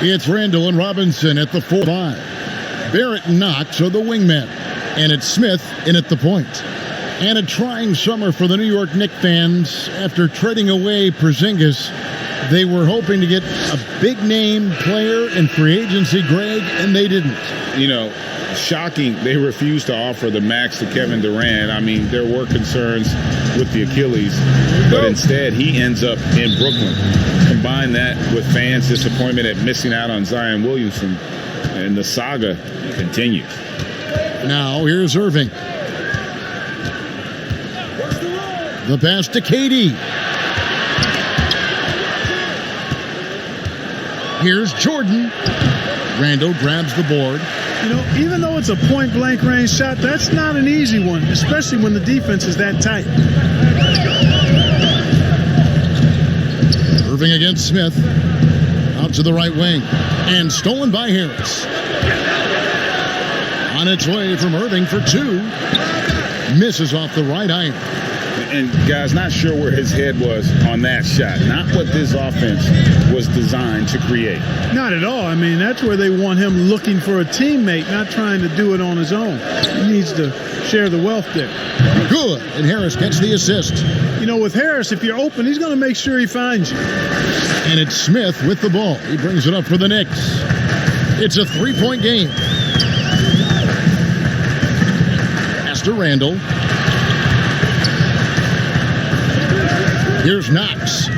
It's Randall and Robinson at the 4-5. Barrett and Knox are the wingmen. And it's Smith in at the point. And a trying summer for the New York Knicks fans. After trading away Porzingis, they were hoping to get a big-name player in free agency, Greg, and they didn't. You know, shocking, they refused to offer the max to Kevin Durant. I mean, there were concerns with the Achilles, but instead he ends up in Brooklyn. Combine that with fans' disappointment at missing out on Zion Williamson, and the saga continues. Now here's Irving. The pass to KD. Here's Jordan. Randall grabs the board. You know, even though it's a point-blank range shot, that's not an easy one, especially when the defense is that tight. Irving against Smith. Out to the right wing. And stolen by Harris. On its way from Irving for two. Misses off the right iron. And guys, not sure where his head was on that shot. Not what this offense was designed to create. Not at all. I mean, that's where they want him looking for a teammate, not trying to do it on his own. He needs to share the wealth there. Good. And Harris gets the assist. You know, with Harris, if you're open, he's going to make sure he finds you. And it's Smith with the ball. He brings it up for the Knicks. It's a three-point game. Pass to Randall. Here's Knox.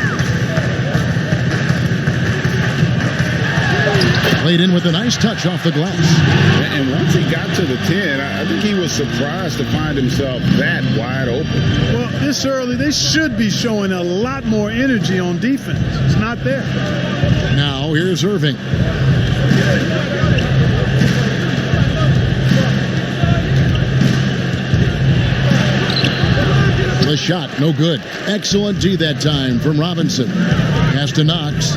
Played in with a nice touch off the glass. And once he got to the 10, I think he was surprised to find himself that wide open. Well, this early, they should be showing a lot more energy on defense. It's not there. Now here's Irving. The shot, no good. Excellent D that time from Robinson. Pass to Knox.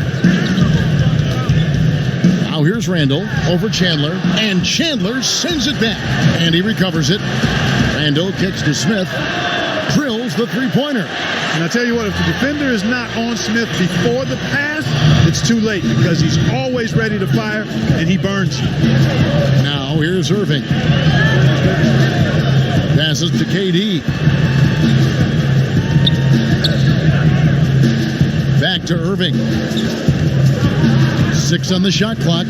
Now here's Randall over Chandler. And Chandler sends it back. And he recovers it. Randall kicks to Smith. Drills the three-pointer. And I tell you what, if the defender is not on Smith before the pass, it's too late because he's always ready to fire and he burns you. Now here's Irving. Passes to KD. Back to Irving. 6 on the shot clock.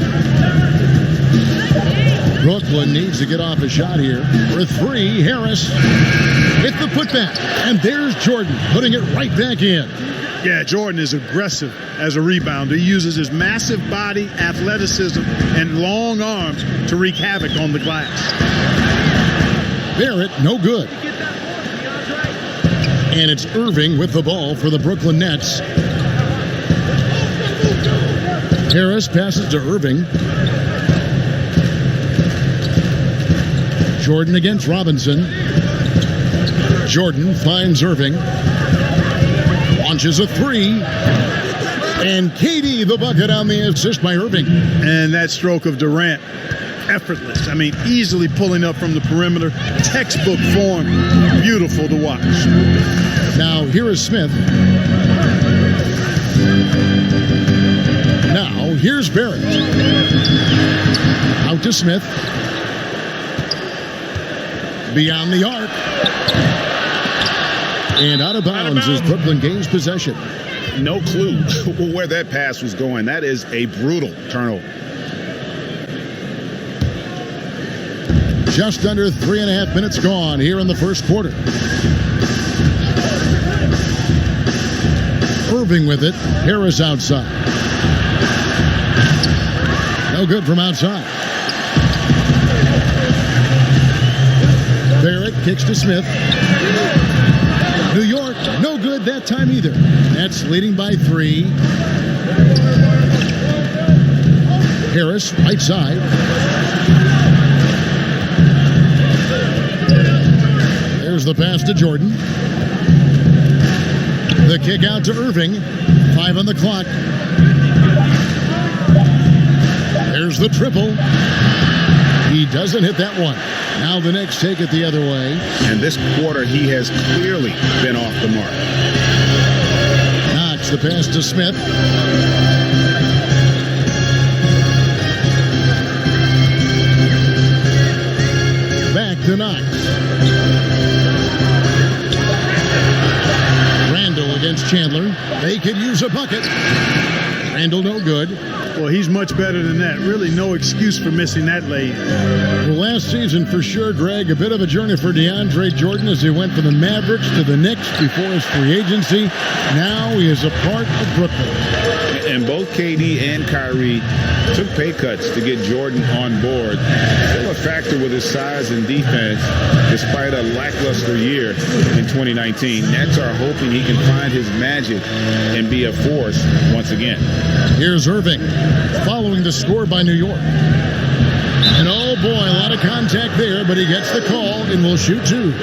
Brooklyn needs to get off a shot here. For 3, Harris hit the putback. And there's Jordan putting it right back in. Yeah, Jordan is aggressive as a rebounder. He uses his massive body, athleticism, and long arms to wreak havoc on the glass. Barrett, no good. And it's Irving with the ball for the Brooklyn Nets. Harris passes to Irving. Jordan against Robinson. Jordan finds Irving. Launches a 3. And KD the bucket on the assist by Irving. And that stroke of Durant, effortless. I mean, easily pulling up from the perimeter. Textbook form. Beautiful to watch. Now, here is Smith. Now, here's Barrett. Out to Smith. Beyond the arc. And out of bounds as Brooklyn gains possession. No clue where that pass was going. That is a brutal turnover. Just under 3.5 minutes gone here in the first quarter. Irving with it. Harris outside. No good from outside. Barrett kicks to Smith. New York, no good that time either. Nets leading by 3. Harris, right side. There's the pass to Jordan. The kick out to Irving. 5 on the clock. There's the triple. He doesn't hit that one. Now the Knicks take it the other way. And this quarter, he has clearly been off the mark. Knox the pass to Smith. Chandler. They could use a bucket. Randall, no good. Well, he's much better than that. Really no excuse for missing that lane. Well, last season, for sure, Greg, a bit of a journey for DeAndre Jordan as he went from the Mavericks to the Knicks before his free agency. Now he is a part of Brooklyn. And both KD and Kyrie took pay cuts to get Jordan on board. Still a factor with his size and defense, despite a lackluster year in 2019. Nets are hoping he can find his magic and be a force once again. Here's Irving, following the score by New York. And oh boy, a lot of contact there, but he gets the call and will shoot two.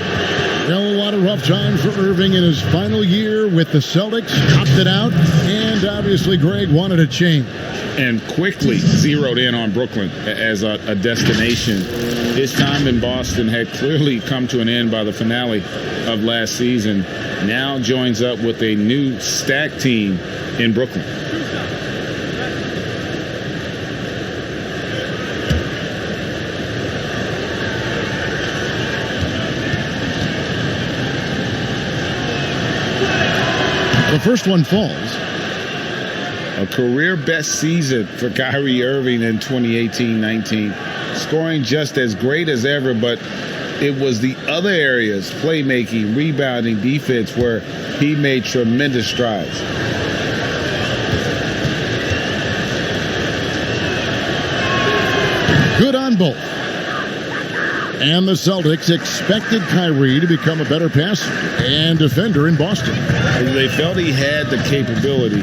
Well, a lot of rough times for Irving in his final year with the Celtics. Opted out, and obviously Greg wanted a change. And quickly zeroed in on Brooklyn as a destination. His time in Boston had clearly come to an end by the finale of last season. Now joins up with a new stacked team in Brooklyn. The first one falls. A career best season for Kyrie Irving in 2018-19. Scoring just as great as ever, but it was the other areas, playmaking, rebounding, defense, where he made tremendous strides. Good on both. And the Celtics expected Kyrie to become a better passer and defender in Boston. They felt he had the capability.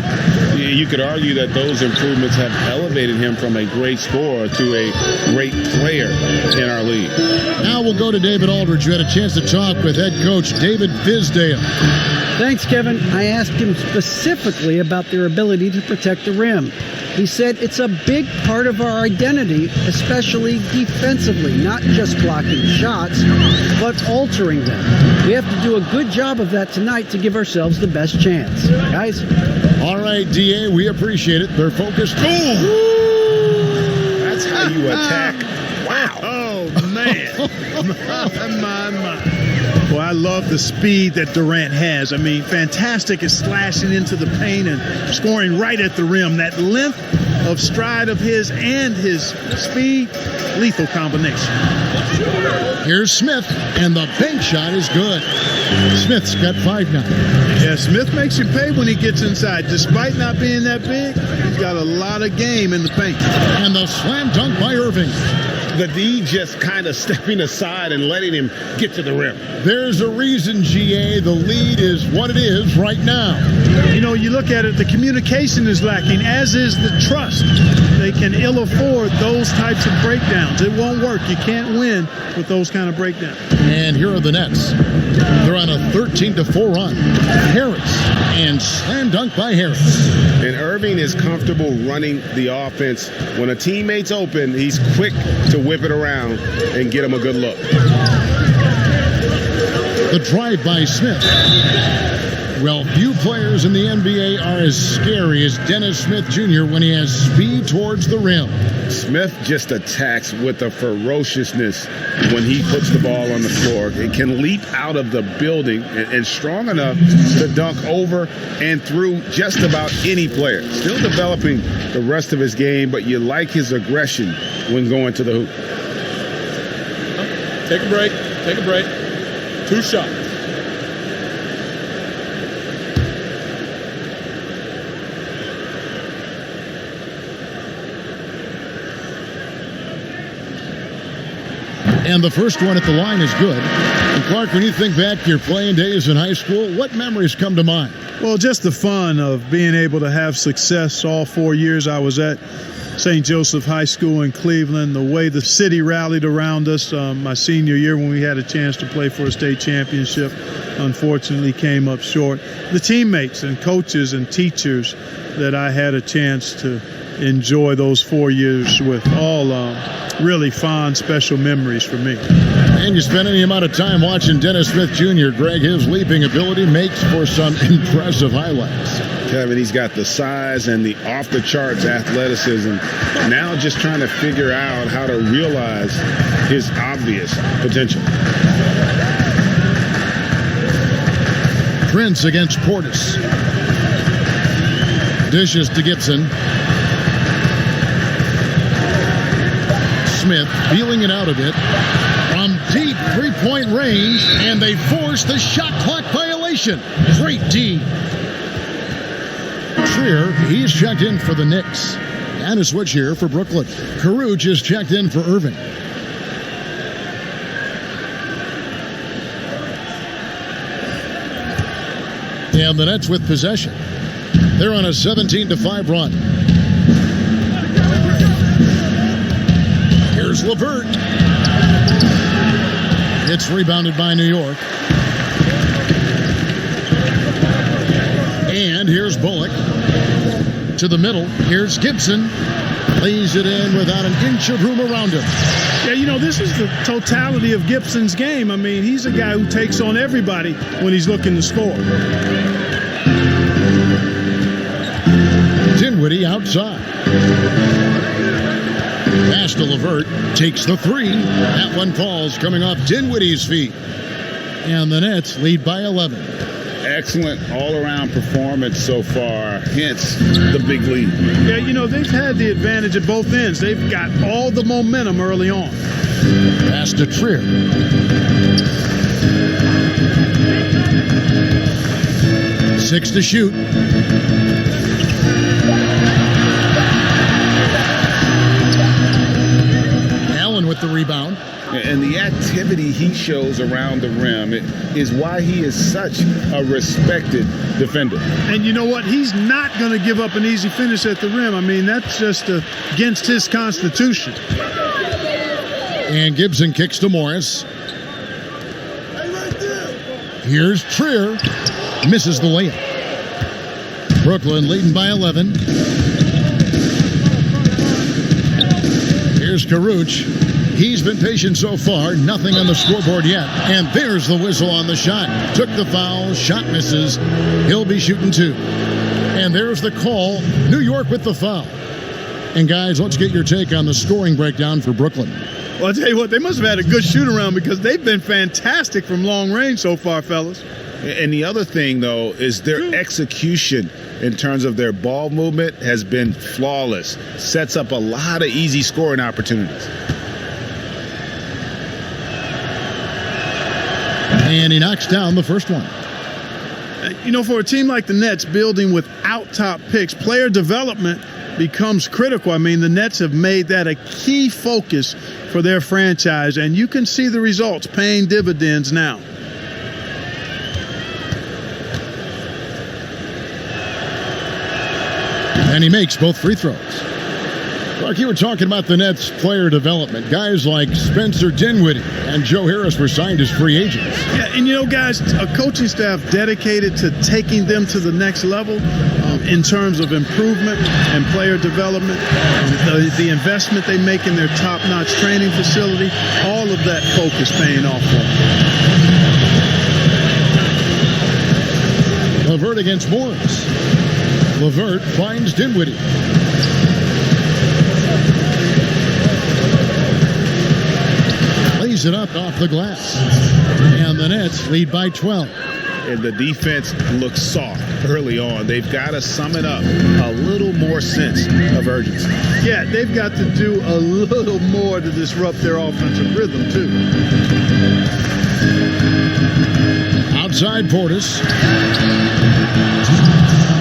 You could argue that those improvements have elevated him from a great scorer to a great player in our league. Now we'll go to David Aldridge. You had a chance to talk with head coach David Fizdale. Thanks, Kevin. I asked him specifically about their ability to protect the rim. He said it's a big part of our identity, especially defensively, not just blocking shots, but altering them. We have to do a good job of that tonight to give ourselves the best chance. Guys? All right, DA, we appreciate it. They're focused. That's how you attack. Wow. Oh, man. my. Well, I love the speed that Durant has. I mean, fantastic at slashing into the paint and scoring right at the rim. That length of stride of his and his speed, lethal combination. Here's Smith, and the bank shot is good. Smith's got 5 now. Yeah, Smith makes you pay when he gets inside. Despite not being that big, he's got a lot of game in the paint. And the slam dunk by Irving. The D just kind of stepping aside and letting him get to the rim. There's a reason, GA, the lead is what it is right now. You know, you look at it, the communication is lacking, as is the trust. They can ill afford those types of breakdowns. It won't work. You can't win with those kind of breakdowns. And here are the Nets. They're on a 13-4 run. Harris, and slam dunk by Harris. And Irving is comfortable running the offense. When a teammate's open, he's quick to whip it around and get him a good look. The drive by Smith. Well, few players in the NBA are as scary as Dennis Smith Jr. when he has speed towards the rim. Smith just attacks with a ferociousness when he puts the ball on the floor. It can leap out of the building and strong enough to dunk over and through just about any player. Still developing the rest of his game, but you like his aggression when going to the hoop. Take a break. 2 shots. And the first one at the line is good. And Clark, when you think back to your playing days in high school, what memories come to mind? Well, just the fun of being able to have success all 4 years I was at St. Joseph High School in Cleveland, the way the city rallied around us. My senior year when we had a chance to play for a state championship, unfortunately came up short. The teammates and coaches and teachers that I had a chance to enjoy those 4 years with, all really fond, special memories for me. And you spend any amount of time watching Dennis Smith Jr., Greg, his leaping ability makes for some impressive highlights. Kevin, he's got the size and the off-the-charts athleticism. Now just trying to figure out how to realize his obvious potential. Prince against Portis. Dishes to Gibson. Smith feeling it out a bit from deep three-point range, and they force the shot clock violation. Great D. Trier, he's checked in for the Knicks. And a switch here for Brooklyn. Karuch is checked in for Irving. And the Nets with possession. They're on a 17-5 run. Here's LeVert. It's rebounded by New York. And here's Bullock. To the middle. Here's Gibson. Lays it in without an inch of room around him. Yeah, you know, this is the totality of Gibson's game. I mean, he's a guy who takes on everybody when he's looking to score. Dinwiddie outside. Pass to LeVert. Takes the three. That one falls coming off Dinwiddie's feet. And the Nets lead by 11. Excellent all-around performance so far, hence the big lead. Yeah, you know, they've had the advantage at both ends. They've got all the momentum early on. Pass to Trier. Six to shoot. Allen with the rebound. And the activity he shows around the rim is why he is such a respected defender. And you know what? He's not going to give up an easy finish at the rim. I mean, that's just against his constitution. And Gibson kicks to Morris. Here's Trier. Misses the layup. Brooklyn leading by 11. Here's Karuch. He's been patient so far. Nothing on the scoreboard yet. And there's the whistle on the shot. Took the foul. Shot misses. He'll be shooting two. And there's the call. New York with the foul. And guys, let's get your take on the scoring breakdown for Brooklyn. Well, I'll tell you what, they must have had a good shoot-around because they've been fantastic from long range so far, fellas. And the other thing, though, is their execution in terms of their ball movement has been flawless. Sets up a lot of easy scoring opportunities. And he knocks down the first one. You know, for a team like the Nets building without top picks, player development becomes critical. I mean, the Nets have made that a key focus for their franchise, and you can see the results paying dividends now. And he makes both free throws. Mark, you were talking about the Nets player development. Guys like Spencer Dinwiddie and Joe Harris were signed as free agents. Yeah, and you know, guys, a coaching staff dedicated to taking them to the next level in terms of improvement and player development, the investment they make in their top-notch training facility, all of that focus paying off for them. LeVert against Morris. LeVert finds Dinwiddie. Lays it up off the glass. And the Nets lead by 12. And the defense looks soft early on. They've got to sum it up a little more sense of urgency. Yeah, they've got to do a little more to disrupt their offensive rhythm, too. Outside Portis.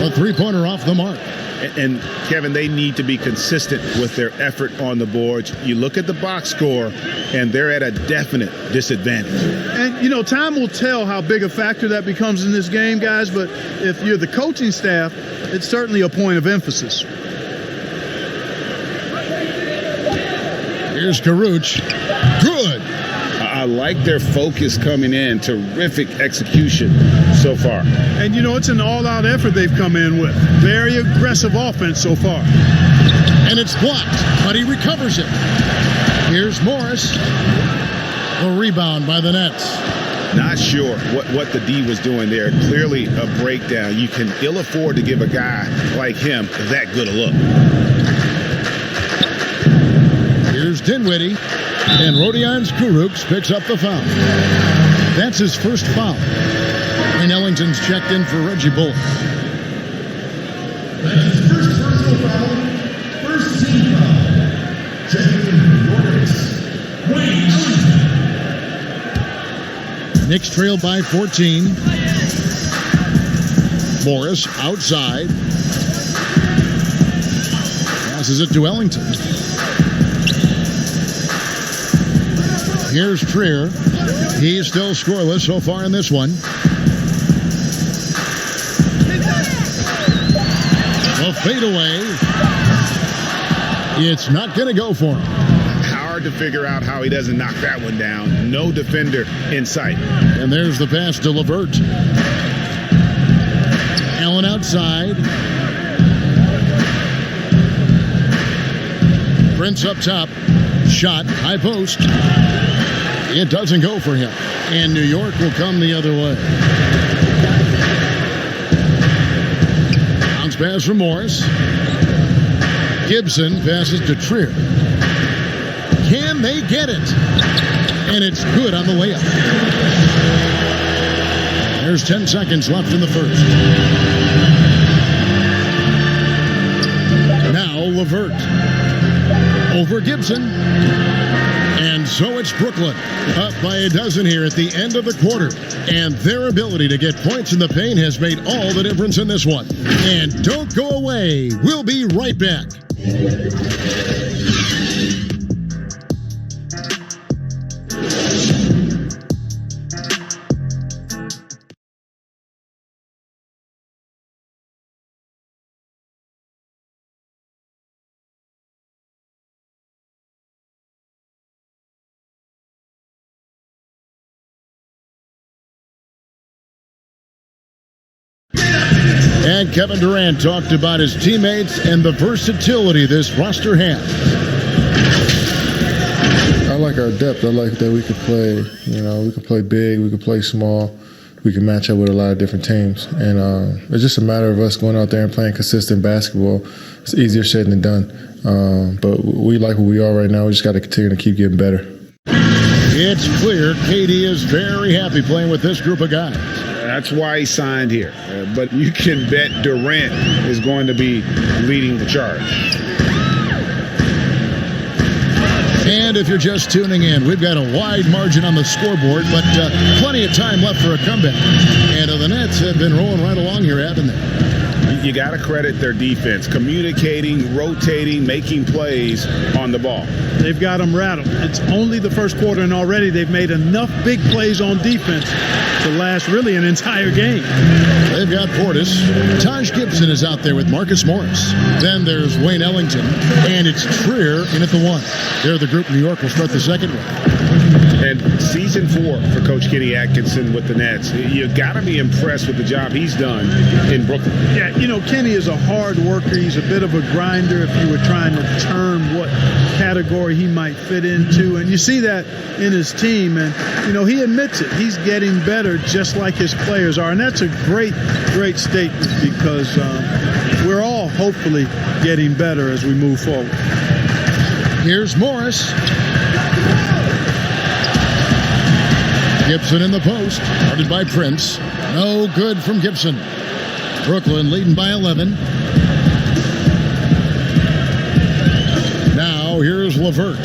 A three-pointer off the mark. And Kevin, they need to be consistent with their effort on the boards. You look at the box score, and they're at a definite disadvantage. And, you know, time will tell how big a factor that becomes in this game, guys, but if you're the coaching staff, it's certainly a point of emphasis. Here's Karuch. Good. I like their focus coming in. Terrific execution so far. And, you know, it's an all-out effort they've come in with. Very aggressive offense so far. And it's blocked, but he recovers it. Here's Morris. The rebound by the Nets. Not sure what the D was doing there. Clearly a breakdown. You can ill afford to give a guy like him that good a look. Here's Dinwiddie. And Rodions Kurucs picks up the foul. That's his first foul. And Ellington's checked in for Reggie Bullock. Knicks trail by 14. Morris outside. Passes it to Ellington. Here's Trier. He's still scoreless so far in this one. A fadeaway. It's not going to go for him. Hard to figure out how he doesn't knock that one down. No defender in sight. And there's the pass to LeVert. Allen outside. Prince up top. Shot. High post. It doesn't go for him. And New York will come the other way. Bounce pass from Morris. Gibson passes to Trier. Can they get it? And it's good on the layup. There's 10 seconds left in the first. Now LeVert. Over Gibson. And so it's Brooklyn up by a dozen here at the end of the quarter. And their ability to get points in the paint has made all the difference in this one. And don't go away. We'll be right back. And Kevin Durant talked about his teammates and the versatility this roster has. I like our depth. I like that we could play, we could play big, we could play small, we can match up with a lot of different teams. And it's just a matter of us going out there and playing consistent basketball. It's easier said than done. But we like who we are right now. We just got to continue to keep getting better. It's clear KD is very happy playing with this group of guys. That's why he signed here. But you can bet Durant is going to be leading the charge. And if you're just tuning in, we've got a wide margin on the scoreboard, but plenty of time left for a comeback. And the Nets have been rolling right along here, haven't they? You got to credit their defense, communicating, rotating, making plays on the ball. They've got them rattled. It's only the first quarter, and already they've made enough big plays on defense to last really an entire game. They've got Portis. Taj Gibson is out there with Marcus Morris. Then there's Wayne Ellington, and it's Trier in at the one. They're the group. New York will start the second one. And season 4 for Coach Kenny Atkinson with the Nets. You got to be impressed with the job he's done in Brooklyn. Yeah, Kenny is a hard worker. He's a bit of a grinder if you were trying to term what category he might fit into. And you see that in his team. And, he admits it. He's getting better just like his players are. And that's a great, great statement because we're all hopefully getting better as we move forward. Here's Morris. Gibson in the post, guarded by Prince. No good from Gibson. Brooklyn leading by 11. Now here's LeVert.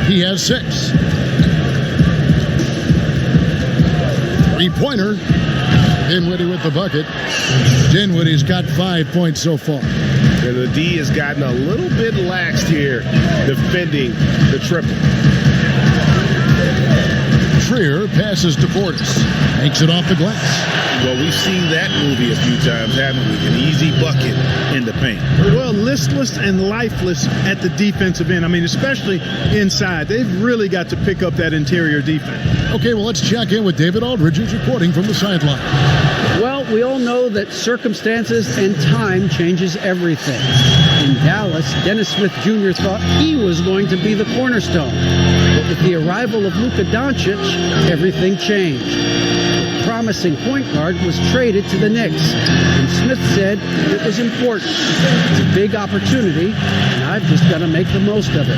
He has 6. Three-pointer. Dinwiddie with the bucket. Dinwiddie's got 5 points so far. And the D has gotten a little bit laxed here defending the triple. Trier passes to Portis. Makes it off the glass. Well, we've seen that movie a few times, haven't we? An easy bucket in the paint. Well, listless and lifeless at the defensive end. I mean, especially inside. They've really got to pick up that interior defense. Okay, well, let's check in with David Aldridge, who's reporting from the sideline. Well, we all know that circumstances and time changes everything. In Dallas, Dennis Smith Jr. thought he was going to be the cornerstone. But with the arrival of Luka Doncic, everything changed. The promising point guard was traded to the Knicks, and Smith said it was important. It's a big opportunity, and I've just got to make the most of it.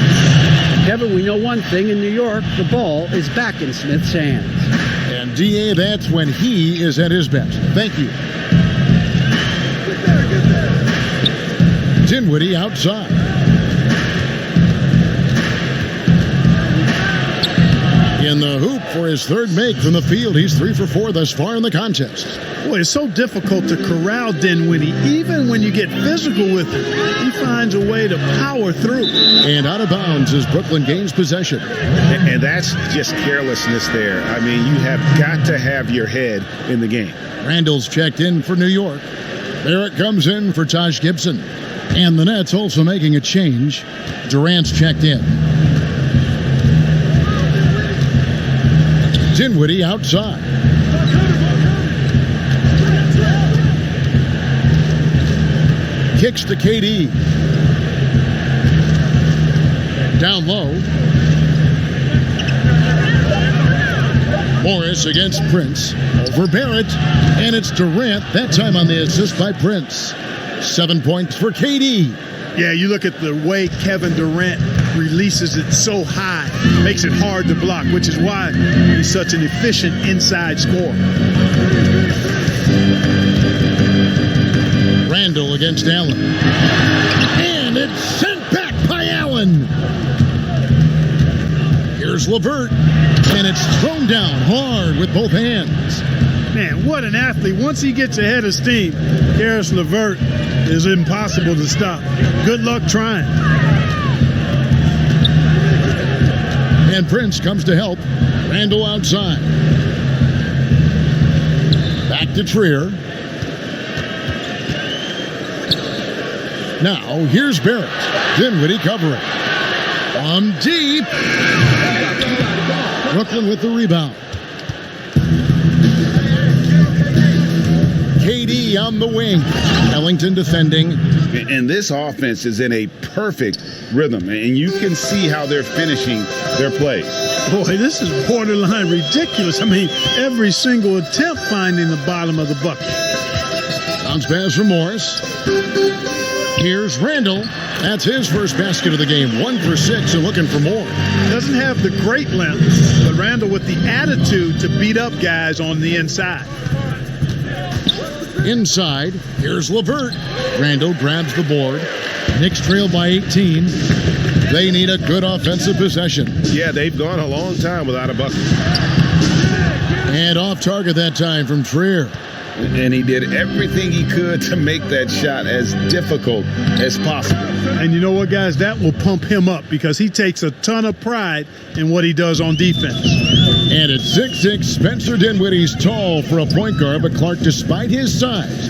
Kevin, we know one thing in New York, the ball is back in Smith's hands. And DA, that's when he is at his best. Thank you. Dinwiddie outside. In And the hoop for his third make from the field. He's 3 for 4 thus far in the contest. Boy, it's so difficult to corral Dinwiddie. Even when you get physical with him, he finds a way to power through. And out of bounds as Brooklyn gains possession. And that's just carelessness there. I mean, you have got to have your head in the game. Randall's checked in for New York. Barrett comes in for Taj Gibson. And the Nets also making a change. Durant's checked in. Dinwiddie outside. Kicks to KD. Down low. Morris against Prince. Over Barrett. And it's Durant. That time on the assist by Prince. 7 points for KD. Yeah, you look at the way Kevin Durant releases it so high. Makes it hard to block, which is why he's such an efficient inside scorer. Randall against Allen. And it's sent back by Allen. Here's LeVert. And it's thrown down hard with both hands. Man, what an athlete. Once he gets ahead of steam, Karis LeVert is impossible to stop. Good luck trying. And Prince comes to help. Randall outside. Back to Trier. Now, here's Barrett. Dinwiddie covering. From deep. Brooklyn with the rebound. KD on the wing. Ellington defending. And this offense is in a perfect rhythm. And you can see how they're finishing their plays. Boy, this is borderline ridiculous. I mean, every single attempt finding the bottom of the bucket. Bounce pass from Morris. Here's Randall. That's his first basket of the game. 1 for 6 and looking for more. Doesn't have the great length, but Randall with the attitude to beat up guys on the inside. Inside, here's LeVert. Randall grabs the board. Knicks trail by 18. They need a good offensive possession. Yeah, they've gone a long time without a bucket. And off target that time from Trier. And he did everything he could to make that shot as difficult as possible. And you know what, guys? That will pump him up because he takes a ton of pride in what he does on defense. And at 6'6", Spencer Dinwiddie's tall for a point guard, but Clark, despite his size,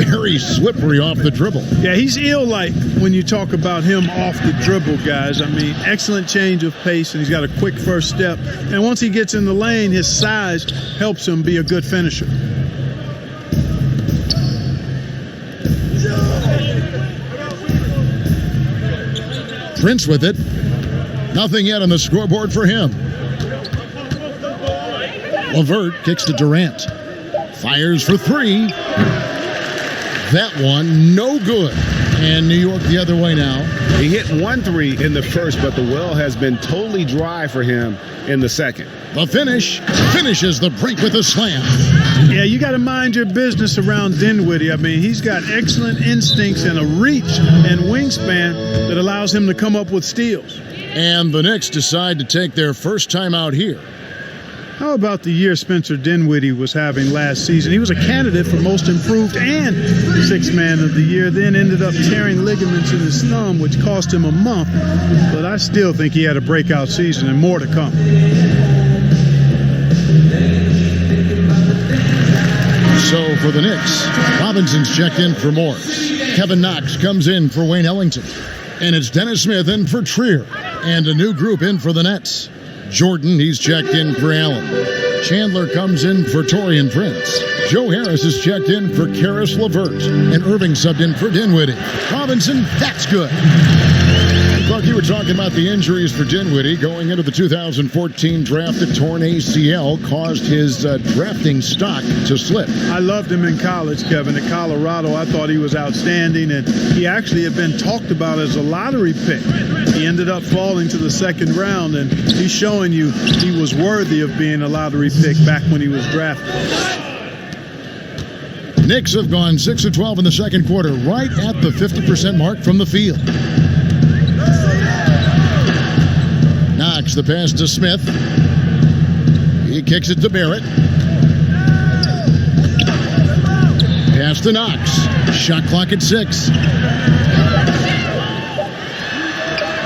very slippery off the dribble. Yeah, he's ill-like when you talk about him off the dribble, guys. I mean, excellent change of pace, and he's got a quick first step. And once he gets in the lane, his size helps him be a good finisher. Prince with it. Nothing yet on the scoreboard for him. LeVert kicks to Durant. Fires for 3. That one, no good. And New York the other way now. He hit 1 3 in the first, but the well has been totally dry for him in the second. The finish finishes the break with a slam. Yeah, you got to mind your business around Dinwiddie. I mean, he's got excellent instincts and a reach and wingspan that allows him to come up with steals. And the Knicks decide to take their first time out here. How about the year Spencer Dinwiddie was having last season? He was a candidate for most improved and sixth man of the year, then ended up tearing ligaments in his thumb, which cost him a month. But I still think he had a breakout season and more to come. So for the Knicks, Robinson's checked in for Morris. Kevin Knox comes in for Wayne Ellington. And it's Dennis Smith in for Trier. And a new group in for the Nets. Jordan, he's checked in for Allen. Chandler comes in for Taurean Prince. Joe Harris is checked in for Karis LeVert. And Irving subbed in for Dinwiddie. Robinson, that's good. Clark, you were talking about the injuries for Dinwiddie going into the 2014 draft. The torn ACL caused his drafting stock to slip. I loved him in college, Kevin. At Colorado, I thought he was outstanding, and he actually had been talked about as a lottery pick. He ended up falling to the second round, and he's showing you he was worthy of being a lottery pick back when he was drafted. Knicks have gone 6 of 12 in the second quarter, right at the 50% mark from the field. Knox, the pass to Smith. kicks it to Barrett. Pass to Knox. Shot clock at 6.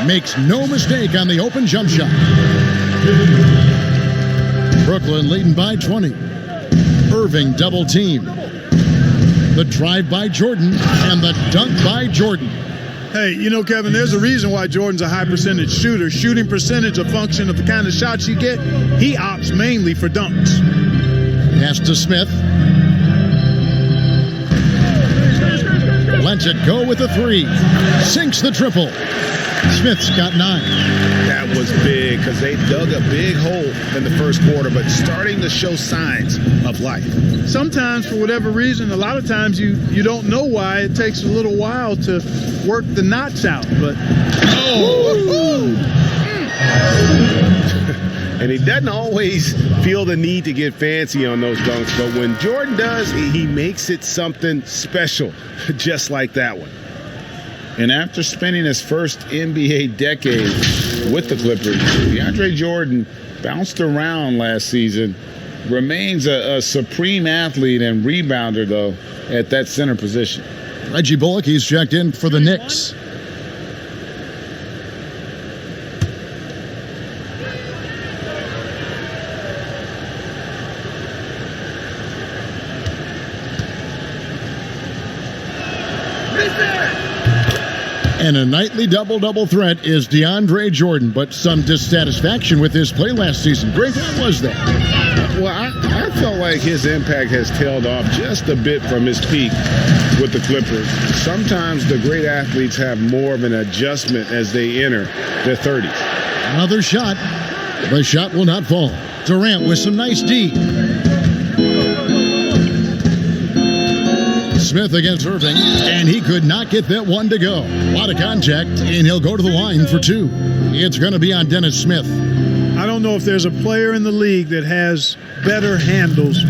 Makes no mistake on the open jump shot. Brooklyn leading by 20. Irving double team. The drive by Jordan and the dunk by Jordan. Hey, you know, Kevin, there's a reason why Jordan's a high percentage shooter. Shooting percentage a function of the kind of shots you get. He opts mainly for dunks. Pass to Smith. Lets it go with a 3. Sinks the triple. Smith's got 9. That was big because they dug a big hole in the first quarter, but starting to show signs of life. Sometimes, for whatever reason, a lot of times you don't know why. It takes a little while to work the knots out. But And he doesn't always feel the need to get fancy on those dunks, but when Jordan does, he makes it something special, just like that one. And after spending his first NBA decade with the Clippers, DeAndre Jordan bounced around last season, remains a supreme athlete and rebounder, though, at that center position. Reggie Bullock, he's checked in for the Knicks. And a nightly double-double threat is DeAndre Jordan, but some dissatisfaction with his play last season. Greg, what was that? Well, I felt like his impact has tailed off just a bit from his peak with the Clippers. Sometimes the great athletes have more of an adjustment as they enter their 30s. Another shot. The shot will not fall. Durant with some nice D. Smith against Irving, and he could not get that one to go. A lot of contact, and he'll go to the line for 2. It's going to be on Dennis Smith. I don't know if there's a player in the league that has better handles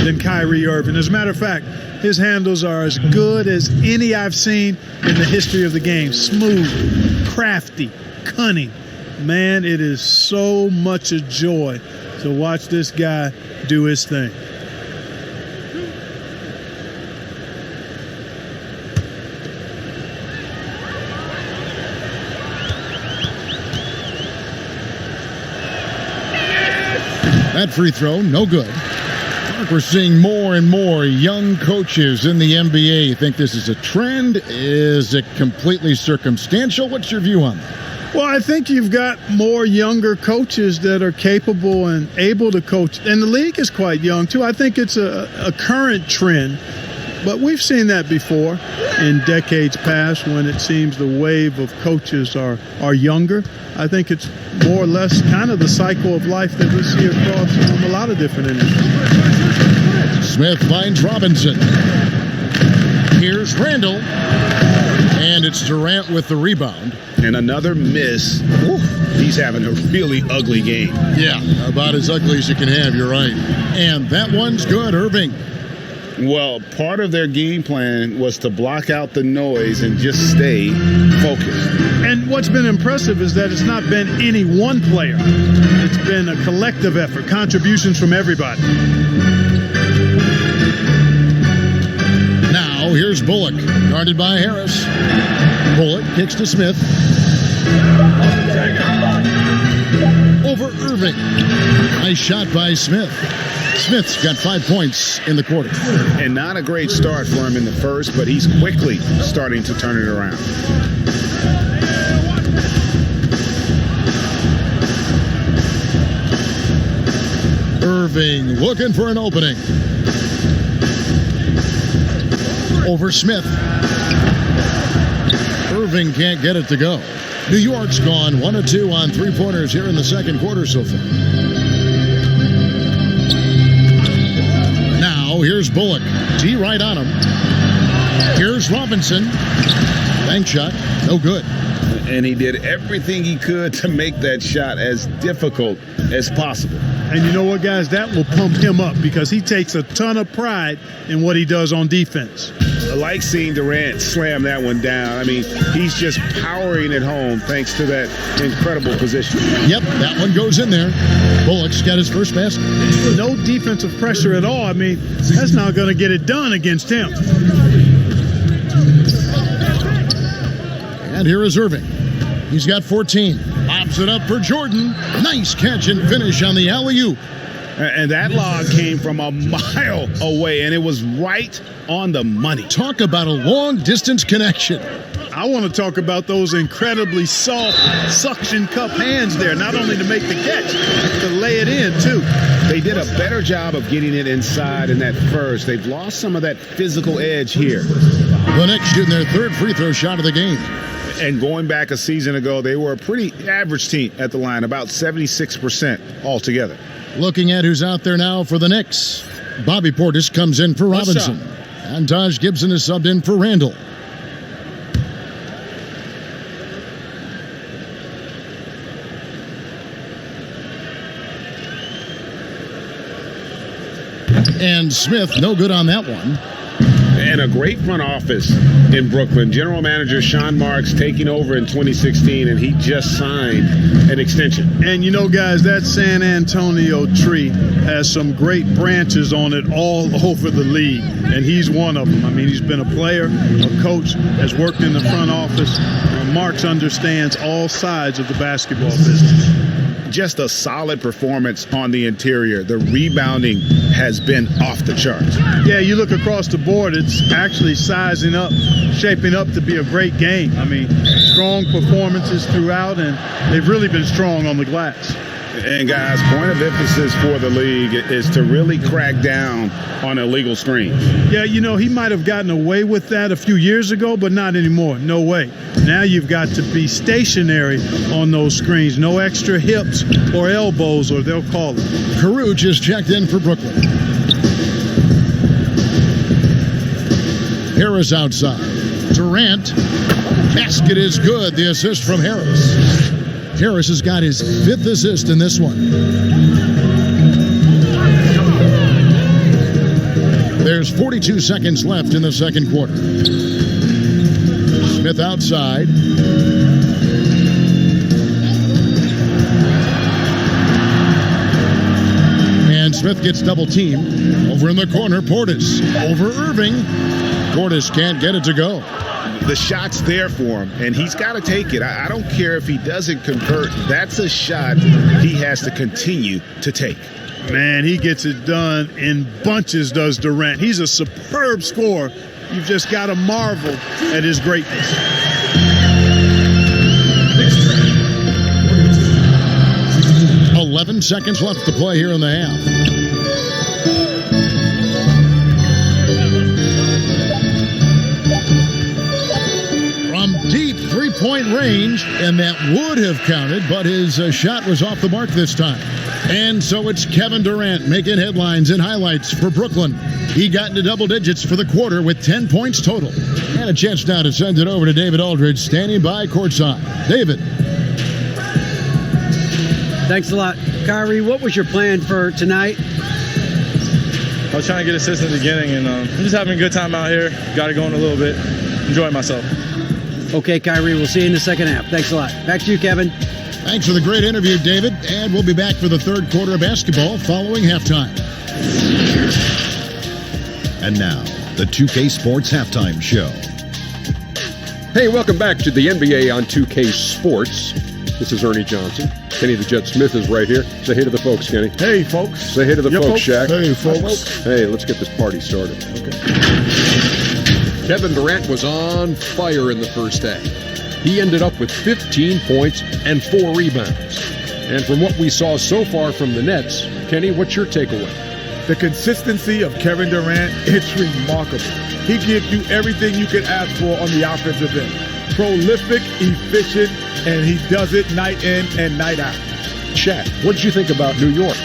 than Kyrie Irving. As a matter of fact, his handles are as good as any I've seen in the history of the game. Smooth, crafty, cunning. Man, it is so much a joy to watch this guy do his thing. That free throw, no good. We're seeing more and more young coaches in the NBA. You think this is a trend? Is it completely circumstantial? What's your view on that? Well, I think you've got more younger coaches that are capable and able to coach. And the league is quite young, too. I think it's a current trend. But we've seen that before in decades past when it seems the wave of coaches are younger. I think it's more or less kind of the cycle of life that we see across a lot of different industries. Smith finds Robinson. Here's Randall. And it's Durant with the rebound. And another miss. Ooh, he's having a really ugly game. Yeah, about as ugly as you can have, you're right. And that one's good, Irving. Well, part of their game plan was to block out the noise and just stay focused. And what's been impressive is that it's not been any one player. It's been a collective effort, contributions from everybody. Now, here's Bullock, guarded by Harris. Bullock kicks to Smith. Over Irving. Nice shot by Smith. Smith's got 5 points in the quarter. And not a great start for him in the first, but he's quickly starting to turn it around. Irving looking for an opening. Over Smith. Irving can't get it to go. New York's gone 1 of 2 on three-pointers here in the second quarter so far. Now, here's Bullock. T right on him. Here's Robinson. Bank shot. No good. And he did everything he could to make that shot as difficult as possible. And you know what, guys? That will pump him up because he takes a ton of pride in what he does on defense. I like seeing Durant slam that one down. I mean, he's just powering it home thanks to that incredible position. Yep, that one goes in there. Bullock's got his first basket. No defensive pressure at all. I mean, that's not going to get it done against him. And here is Irving. He's got 14. Pops it up for Jordan. Nice catch and finish on the alley-oop. And that lob came from a mile away, and it was right on the money. Talk about a long-distance connection. I want to talk about those incredibly soft suction cup hands there, not only to make the catch, but to lay it in, too. They did a better job of getting it inside in that first. They've lost some of that physical edge here. The Knicks shooting their third free throw shot of the game. And going back a season ago, they were a pretty average team at the line, about 76% altogether. Looking at who's out there now for the Knicks. Bobby Portis comes in for Robinson. And Taj Gibson is subbed in for Randall. And Smith, no good on that one. And a great front office in Brooklyn. General Manager Sean Marks taking over in 2016, and he just signed an extension. And you know, guys, that San Antonio tree has some great branches on it all over the league, and he's one of them. I mean, he's been a player, a coach, has worked in the front office. Marks understands all sides of the basketball business. Just a solid performance on the interior. The rebounding has been off the charts. Yeah, you look across the board, it's actually sizing up, shaping up to be a great game. I mean, strong performances throughout, and they've really been strong on the glass. And guys, point of emphasis for the league is to really crack down on illegal screens. Yeah, you know, he might have gotten away with that a few years ago, but not anymore. No way. Now you've got to be stationary on those screens. No extra hips or elbows, or they'll call it. Carew just checked in for Brooklyn. Harris outside. Durant. Basket is good. The assist from Harris. Harris has got his 5th assist in this one. There's 42 seconds left in the second quarter. Smith outside. And Smith gets double teamed. Over in the corner, Portis. Over Irving. Portis can't get it to go. The shot's there for him, and he's got to take it. I don't care if he doesn't convert. That's a shot he has to continue to take. Man, he gets it done in bunches, does Durant. He's a superb scorer. You've just got to marvel at his greatness. "11 seconds left to play here in the half. Deep three-point range, and that would have counted, but his shot was off the mark this time. And so it's Kevin Durant making headlines and highlights for Brooklyn. He got into double digits for the quarter with 10 points total. And a chance now to send it over to David Aldridge, standing by courtside. David. Thanks a lot. Kyrie, what was your plan for tonight? I was trying to get assists in the beginning, and I'm just having a good time out here. Got it going a little bit. Enjoying myself. Okay, Kyrie, we'll see you in the second half. Thanks a lot. Back to you, Kevin. Thanks for the great interview, David. And we'll be back for the third quarter of basketball following halftime. And now, the 2K Sports Halftime Show. Hey, welcome back to the NBA on 2K Sports. This is Ernie Johnson. Kenny the Jet Smith is right here. Say hey to the folks, Kenny. Hey, folks. Say hey to the folks, Shaq. Hey, folks. Hey, let's get this party started. Okay. Kevin Durant was on fire in the first half. He ended up with 15 points and 4 rebounds. And from what we saw so far from the Nets, Kenny, what's your takeaway? The consistency of Kevin Durant, it's remarkable. He gives you everything you can ask for on the offensive end. Prolific, efficient, and he does it night in and night out. Shaq, what did you think about New York?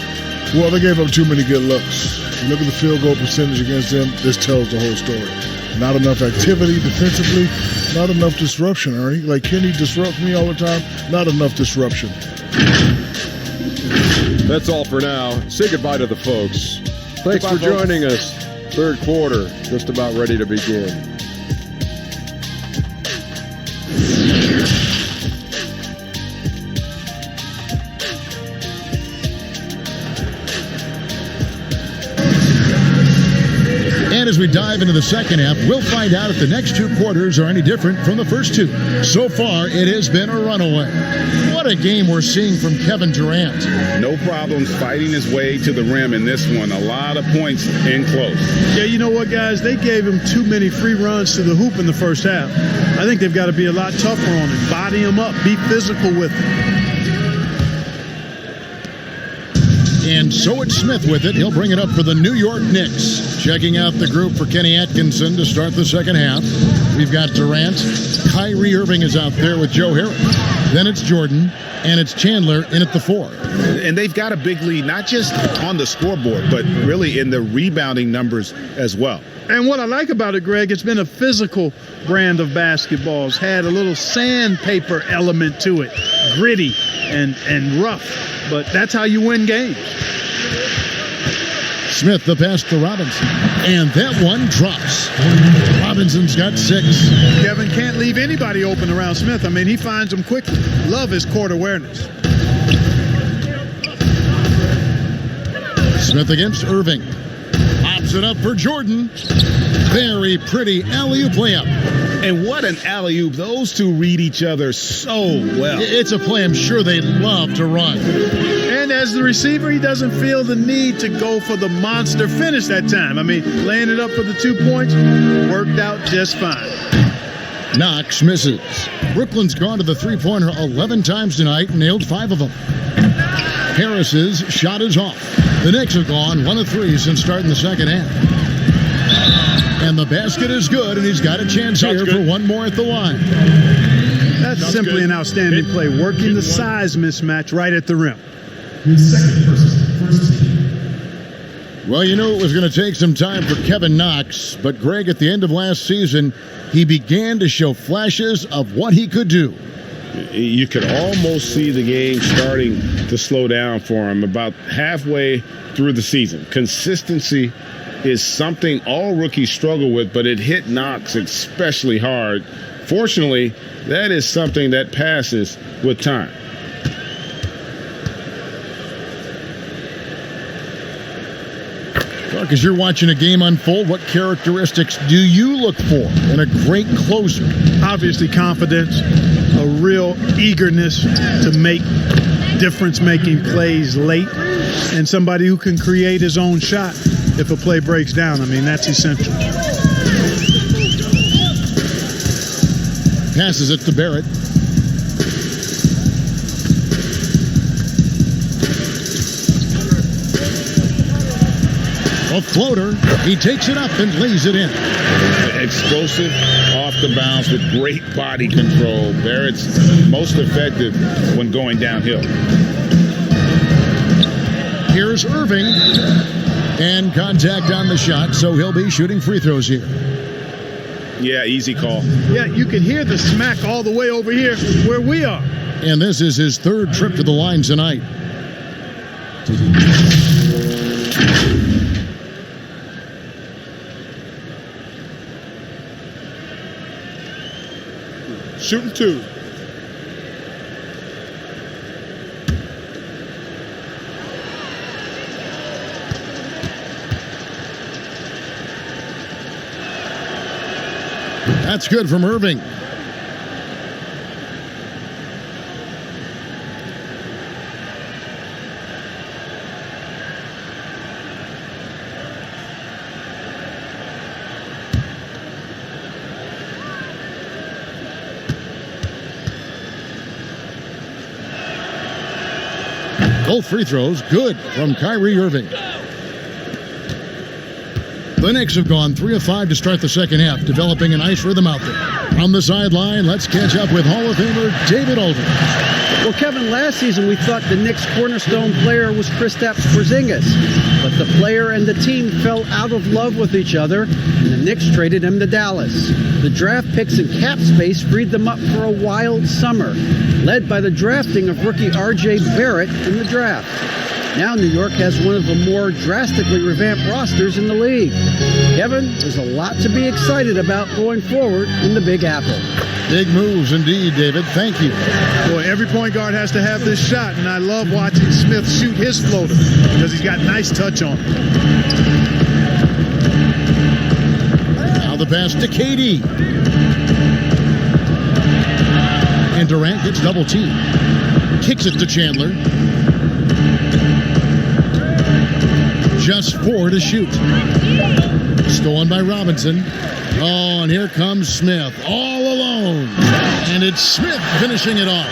Well, they gave up too many good looks. You look at the field goal percentage against them, this tells the whole story. Not enough activity defensively. Not enough disruption, Ernie. Like, Kenny disrupts me all the time. Not enough disruption. That's all for now. Say goodbye to the folks. Thanks for joining us. Third quarter, just about ready to begin. And as we dive into the second half, we'll find out if the next two quarters are any different from the first two. So far, it has been a runaway. What a game we're seeing from Kevin Durant. No problems fighting his way to the rim in this one. A lot of points in close. Yeah, you know what, guys? They gave him too many free runs to the hoop in the first half. I think they've got to be a lot tougher on him. Body him up. Be physical with him. And so it's Smith with it. He'll bring it up for the New York Knicks. Checking out the group for Kenny Atkinson to start the second half. We've got Durant. Kyrie Irving is out there with Joe Harris. Then it's Jordan, and it's Chandler in at the 4. And they've got a big lead, not just on the scoreboard, but really in the rebounding numbers as well. And what I like about it, Greg, it's been a physical brand of basketball. It's had a little sandpaper element to it, gritty and rough. But that's how you win games. Smith, the pass to Robinson. And that one drops. Robinson's got 6. Kevin can't leave anybody open around Smith. I mean, he finds them quickly. Love his court awareness. Smith against Irving. Pops it up for Jordan. Very pretty alley-oop layup. And what an alley-oop. Those two read each other so well. It's a play I'm sure they love to run. And as the receiver, he doesn't feel the need to go for the monster finish that time. I mean, laying it up for the 2 points worked out just fine. Knox misses. Brooklyn's gone to the three-pointer 11 times tonight and nailed 5 of them. Harris's shot is off. The Knicks have gone 1 of 3 since starting the second half. And the basket is good, and he's got a chance here for one more at the line. That's simply an outstanding play, working the size mismatch right at the rim. Well, you know it was going to take some time for Kevin Knox, but Greg, at the end of last season, he began to show flashes of what he could do. You could almost see the game starting to slow down for him about halfway through the season. Consistency is something all rookies struggle with, but it hit Knox especially hard. Fortunately, that is something that passes with time. As you're watching a game unfold, what characteristics do you look for in a great closer? Obviously confidence, a real eagerness to make difference-making plays late, and somebody who can create his own shot if a play breaks down. I mean, that's essential. Passes it to Barrett. A floater. He takes it up and lays it in. Explosive off the bounce with great body control. Barrett's most effective when going downhill. Here's Irving. And contact on the shot, so he'll be shooting free throws here. Yeah, easy call. Yeah, you can hear the smack all the way over here where we are. And this is his 3rd trip to the line tonight. Shooting 2. That's good from Irving. Both free throws good from Kyrie Irving. The Knicks have gone 3 of 5 to start the second half, developing a nice rhythm out there. From the sideline, let's catch up with Hall of Famer David Aldridge. Well, Kevin, last season we thought the Knicks' cornerstone player was Kristaps Porzingis, but the player and the team fell out of love with each other, and the Knicks traded him to Dallas. The draft picks and cap space freed them up for a wild summer, led by the drafting of rookie R.J. Barrett in the draft. Now New York has one of the more drastically revamped rosters in the league. Kevin, there's a lot to be excited about going forward in the Big Apple. Big moves indeed, David. Thank you. Boy, every point guard has to have this shot, and I love watching Smith shoot his floater because he's got nice touch on it. Now the pass to KD. And Durant gets double teamed. Kicks it to Chandler. Just 4 to shoot. Stolen by Robinson. Oh, and here comes Smith, all alone. And it's Smith finishing it off.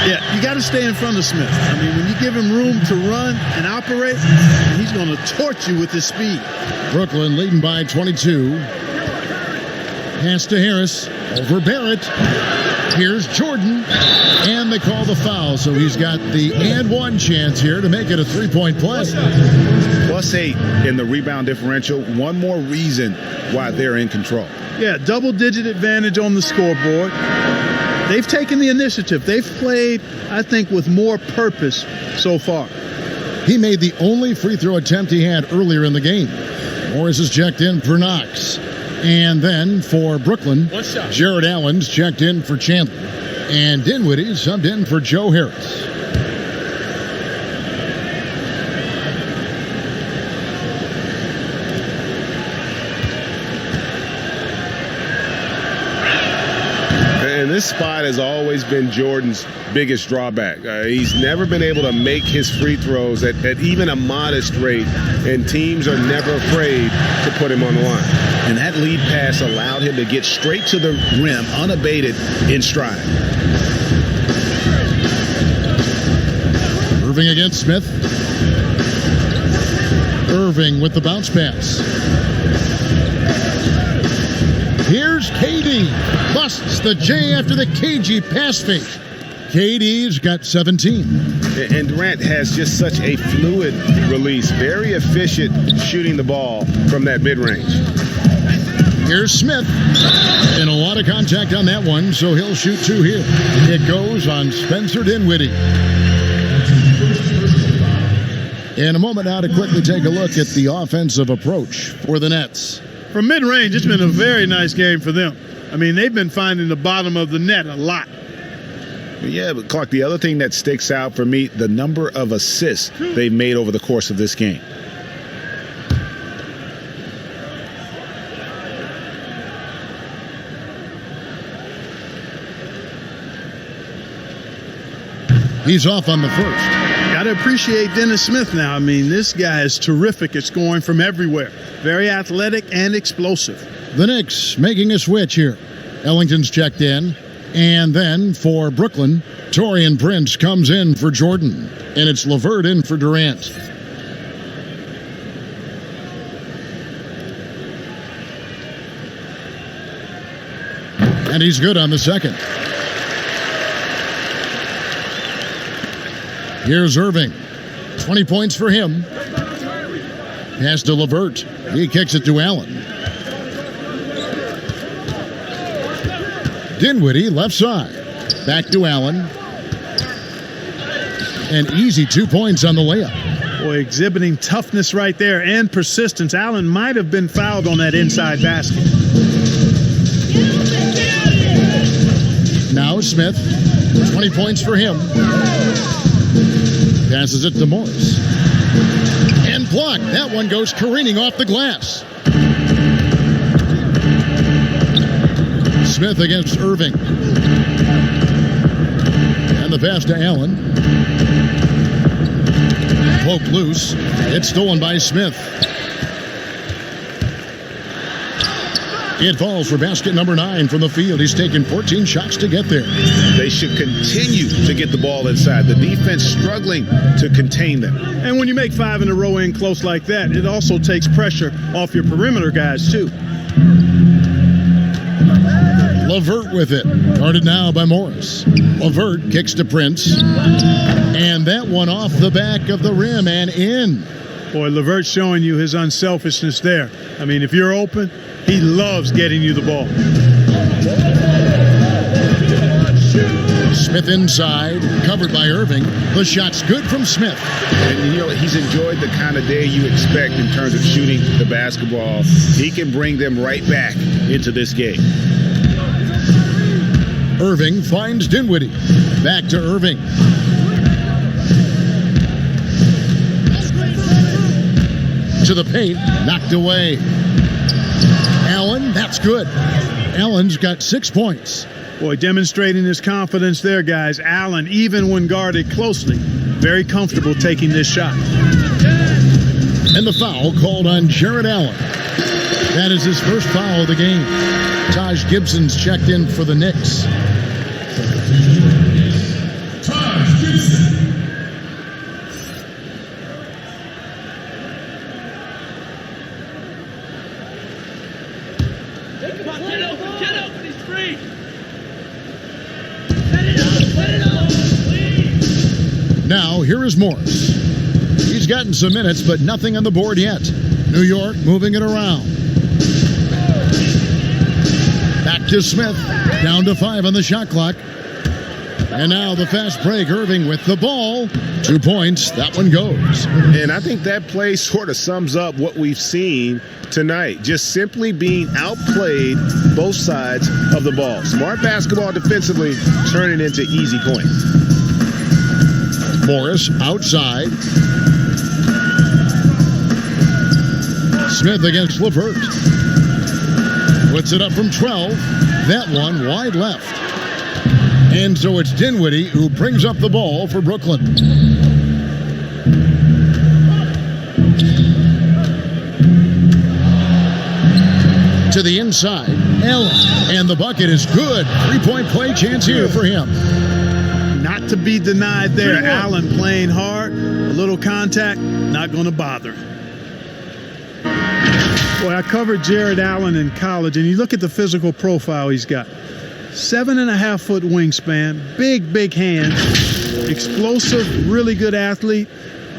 Yeah, you got to stay in front of Smith. I mean, when you give him room to run and operate, he's going to torch you with his speed. Brooklyn leading by 22. Pass to Harris. Over Barrett. Here's Jordan. And they call the foul, so he's got the and one chance here to make it a three-point play. +8 in the rebound differential. One more reason why they're in control. Yeah, double-digit advantage on the scoreboard. They've taken the initiative. They've played, I think, with more purpose so far. He made the only free throw attempt he had earlier in the game. Morris is checked in for Knox. And then for Brooklyn, Jared Allen's checked in for Chandler. And Dinwiddie subbed in for Joe Harris. And this spot has always been Jordan's biggest drawback. He's never been able to make his free throws at even a modest rate, and teams are never afraid to put him on the line. And that lead pass allowed him to get straight to the rim unabated in stride. Irving against Smith. Irving with the bounce pass. Here's KD. Busts the J after the KG pass fake. KD's got 17. And Durant has just such a fluid release. Very efficient shooting the ball from that mid-range. Here's Smith. And a lot of contact on that one, so he'll shoot 2 here. It goes on Spencer Dinwiddie. In a moment now to quickly take a look at the offensive approach for the Nets. From mid-range, it's been a very nice game for them. I mean, they've been finding the bottom of the net a lot. Yeah, but Clark, the other thing that sticks out for me, the number of assists they've made over the course of this game. He's off on the first. Got to appreciate Dennis Smith now. I mean, this guy is terrific at scoring from everywhere. Very athletic and explosive. The Knicks making a switch here. Ellington's checked in. And then for Brooklyn, Taurean Prince comes in for Jordan. And it's LeVert in for Durant. And he's good on the second. Here's Irving. 20 points for him. Pass to LeVert. He kicks it to Allen. Dinwiddie, left side. Back to Allen. An easy 2 points on the layup. Boy, exhibiting toughness right there and persistence. Allen might have been fouled on that inside basket. Now Smith. 20 points for him. Passes it to Morris. And blocked. That one goes careening off the glass. Smith against Irving. And the pass to Allen. Poked loose. It's stolen by Smith. It falls for basket number 9 from the field. He's taken 14 shots to get there. They should continue to get the ball inside. The defense struggling to contain them. And when you make 5 in a row in close like that, it also takes pressure off your perimeter guys, too. LeVert with it. Guarded now by Morris. LeVert kicks to Prince. And that one off the back of the rim and in. Boy, LeVert showing you his unselfishness there. I mean, if you're open, he loves getting you the ball. Smith inside, covered by Irving. The shot's good from Smith. And you know, he's enjoyed the kind of day you expect in terms of shooting the basketball. He can bring them right back into this game. Irving finds Dinwiddie. Back to Irving. To the paint, knocked away. Allen, that's good. Allen's got 6 points. Boy, demonstrating his confidence there, guys. Allen, even when guarded closely, very comfortable taking this shot. And the foul called on Jared Allen. That is his first foul of the game. Taj Gibson's checked in for the Knicks. Taj Gibson. Get open, he's free. Now, here is Morris. He's gotten some minutes, but nothing on the board yet. New York moving it around. Back to Smith. Down to 5 on the shot clock. And now the fast break. Irving with the ball. 2 points. That one goes. And I think that play sort of sums up what we've seen tonight. Just simply being outplayed both sides of the ball. Smart basketball defensively turning into easy points. Morris outside. Smith against LeVert. Puts it up from 12. That one wide left. And so it's Dinwiddie who brings up the ball for Brooklyn. To the inside, Allen. And the bucket is good. 3-point play chance here for him. Not to be denied there. Allen playing hard. A little contact, not going to bother. Boy, I covered Jared Allen in college, and you look at the physical profile he's got. 7.5-foot wingspan, big hands, explosive, really good athlete.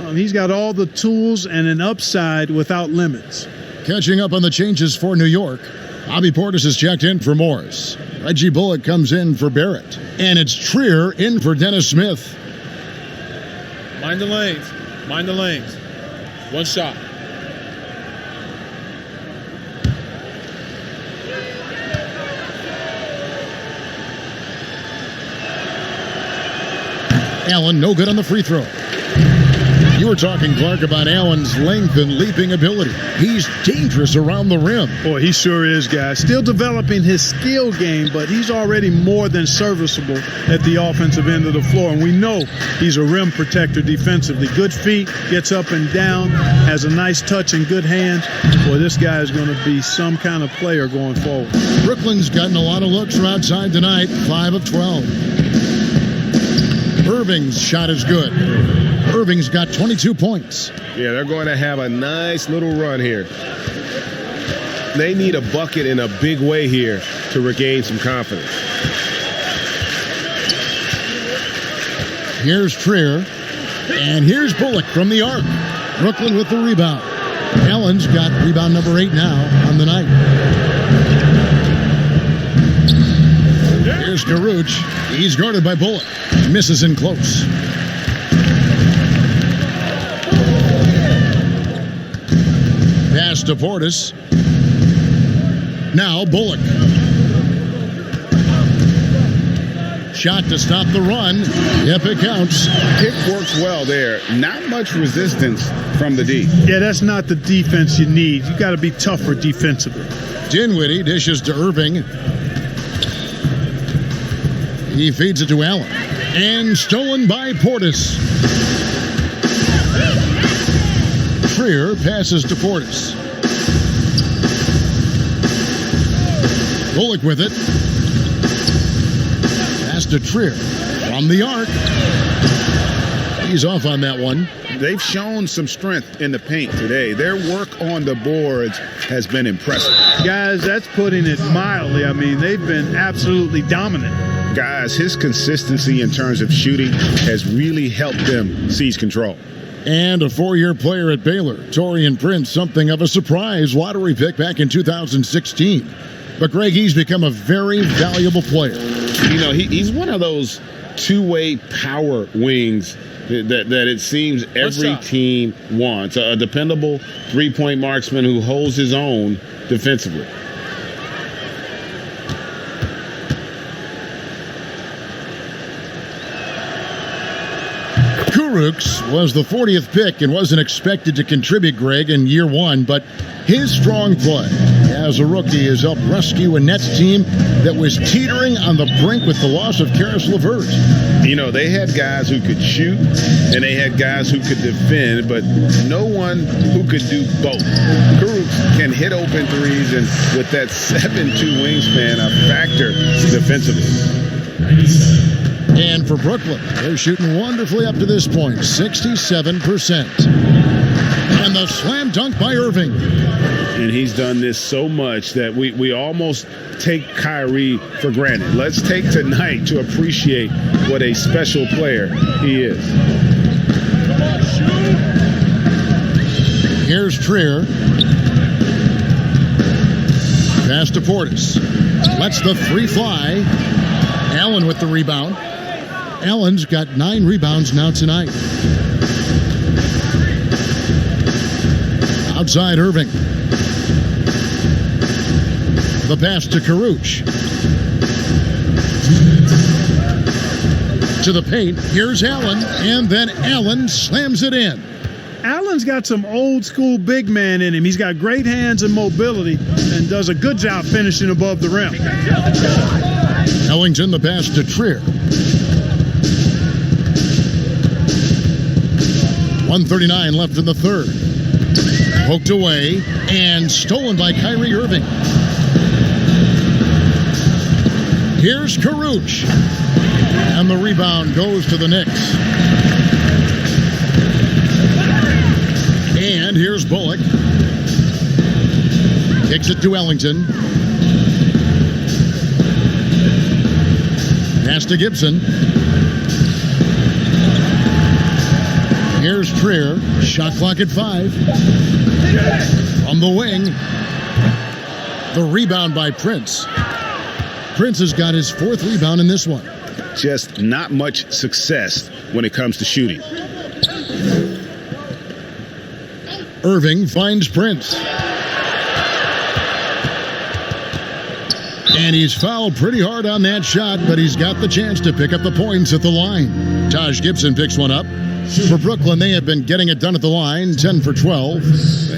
He's got all the tools and an upside without limits. Catching up on the changes for New York, Bobby Portis is checked in for Morris. Reggie Bullock comes in for Barrett. And it's Trier in for Dennis Smith. Mind the lanes. Mind the lanes. One shot. Allen, no good on the free throw. You were talking, Clark, about Allen's length and leaping ability. He's dangerous around the rim. Boy, he sure is, guys. Still developing his skill game, but he's already more than serviceable at the offensive end of the floor. And we know he's a rim protector defensively. Good feet, gets up and down, has a nice touch and good hands. Boy, this guy is going to be some kind of player going forward. Brooklyn's gotten a lot of looks from outside tonight, 5 of 12. Irving's shot is good. Irving's got 22 points. Yeah, they're going to have a nice little run here. They need a bucket in a big way here to regain some confidence. Here's Trier. And here's Bullock from the arc. Brooklyn with the rebound. Allen's got rebound number 8 now on the night. Here's Garuch. He's guarded by Bullock. Misses in close. Pass to Portis. Now Bullock. Shot to stop the run. Yep, it counts. Kick works well there. Not much resistance from the D. Yeah, that's not the defense you need. You got to be tougher defensively. Dinwiddie dishes to Irving. He feeds it to Allen. And stolen by Portis. Trier passes to Portis. Bullock with it. Pass to Trier. From the arc. He's off on that one. they've shown some strength in the paint today. Their work on the boards has been impressive. Guys, that's putting it mildly. I mean, they've been absolutely dominant. Guys, his consistency in terms of shooting has really helped them seize control. And a four-year player at Baylor, Taurean Prince, something of a surprise lottery pick back in 2016. But, Greg, he's become a very valuable player. You know, he's one of those two-way power wings that it seems every team wants. A dependable three-point marksman who holds his own defensively. Kurucs was the 40th pick and wasn't expected to contribute, Greg, in year one, but his strong play as a rookie has helped rescue a Nets team that was teetering on the brink with the loss of Karis LeVert. You know, they had guys who could shoot and they had guys who could defend, but no one who could do both. Kurucs can hit open threes, and with that 7'2" wingspan, a factor defensively. And for Brooklyn, they're shooting wonderfully up to this point, 67%. And the slam dunk by Irving. And he's done this so much that we almost take Kyrie for granted. Let's take tonight to appreciate what a special player he is. Here's Trier. Pass to Portis. Lets the three fly. Allen with the rebound. Allen's got 9 rebounds now tonight. Outside Irving. The pass to Kurucs. To the paint. Here's Allen. And then Allen slams it in. Allen's got some old school big man in him. He's got great hands and mobility and does a good job finishing above the rim. Ellington, the pass to Trier. 1:39 left in the third. Poked away and stolen by Kyrie Irving. Here's Kurucs. And the rebound goes to the Knicks. And here's Bullock. Kicks it to Ellington. Pass to Gibson. Here's Trier. Shot clock at 5. On the wing. The rebound by Prince. Prince has got his 4th rebound in this one. Just not much success when it comes to shooting. Irving finds Prince. And he's fouled pretty hard on that shot, but he's got the chance to pick up the points at the line. Taj Gibson picks one up. For Brooklyn, they have been getting it done at the line, 10 for 12.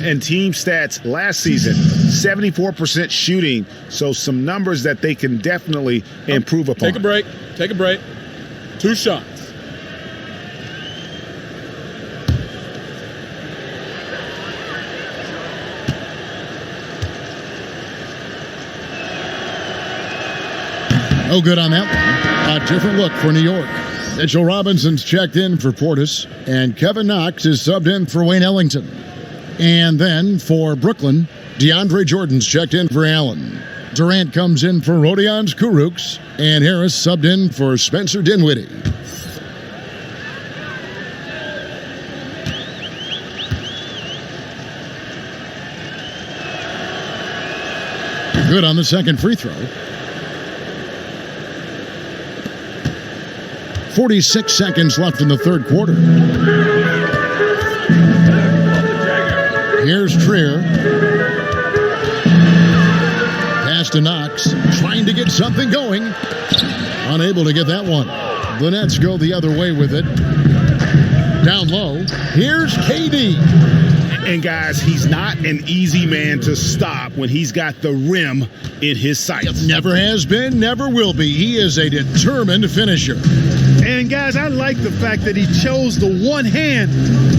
And team stats last season, 74% shooting, so some numbers that they can definitely improve upon. Take a break. Take a break. 2 shots. No good on that one. A different look for New York. Mitchell Robinson's checked in for Portis, and Kevin Knox is subbed in for Wayne Ellington. And then for Brooklyn, DeAndre Jordan's checked in for Allen. Durant comes in for Rodions Kurucs, and Harris subbed in for Spencer Dinwiddie. Good on the second free throw. 46 seconds left in the third quarter. Here's Trier. Pass to Knox. Trying to get something going. Unable to get that one. The Nets go the other way with it. Down low. Here's KD. And guys, he's not an easy man to stop when he's got the rim in his sights. Never has been, never will be. He is a determined finisher. And guys, I like the fact that he chose the one-hand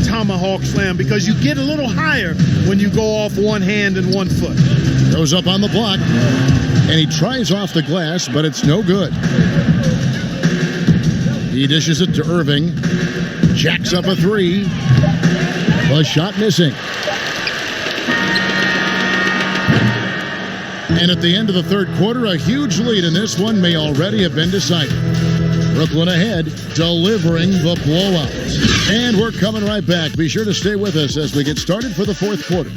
tomahawk slam because you get a little higher when you go off one hand and 1 foot. Goes up on the block, and he tries off the glass, but it's no good. He dishes it to Irving. Jacks up a three. The shot missing. And at the end of the third quarter, a huge lead in this one may already have been decided. Brooklyn ahead, delivering the blowout. And we're coming right back. Be sure to stay with us as we get started for the fourth quarter.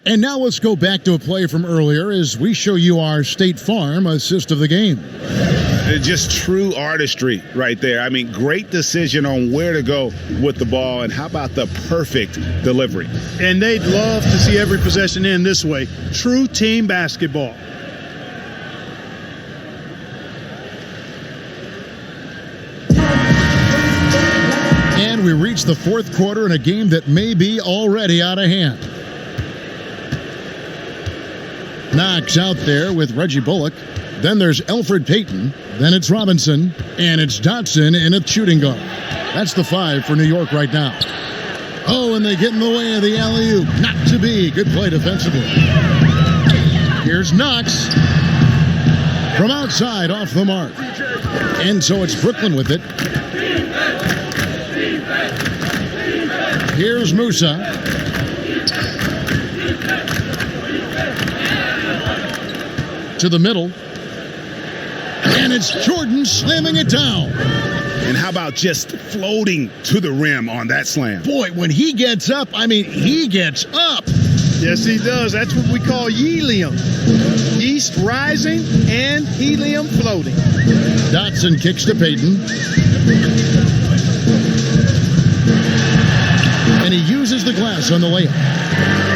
And now let's go back to a play from earlier as we show you our State Farm assist of the game. Just true artistry right there. I mean, great decision on where to go with the ball, and how about the perfect delivery? And they'd love to see every possession end this way. True team basketball. And we reach the fourth quarter in a game that may be already out of hand. Knox out there with Reggie Bullock. Then there's Elfrid Payton. Then it's Robinson. And it's Dotson in a shooting guard. That's the 5 for New York right now. Oh, and they get in the way of the alley-oop. Not to be. Good play defensively. Here's Knox. From outside, off the mark. And so it's Brooklyn with it. Here's Musa. To the middle. And it's Jordan slamming it down. And how about just floating to the rim on that slam? Boy, when he gets up, I mean, he gets up. Yes, he does. That's what we call helium. East rising and helium floating. Dotson kicks to Payton. And he uses the glass on the layup.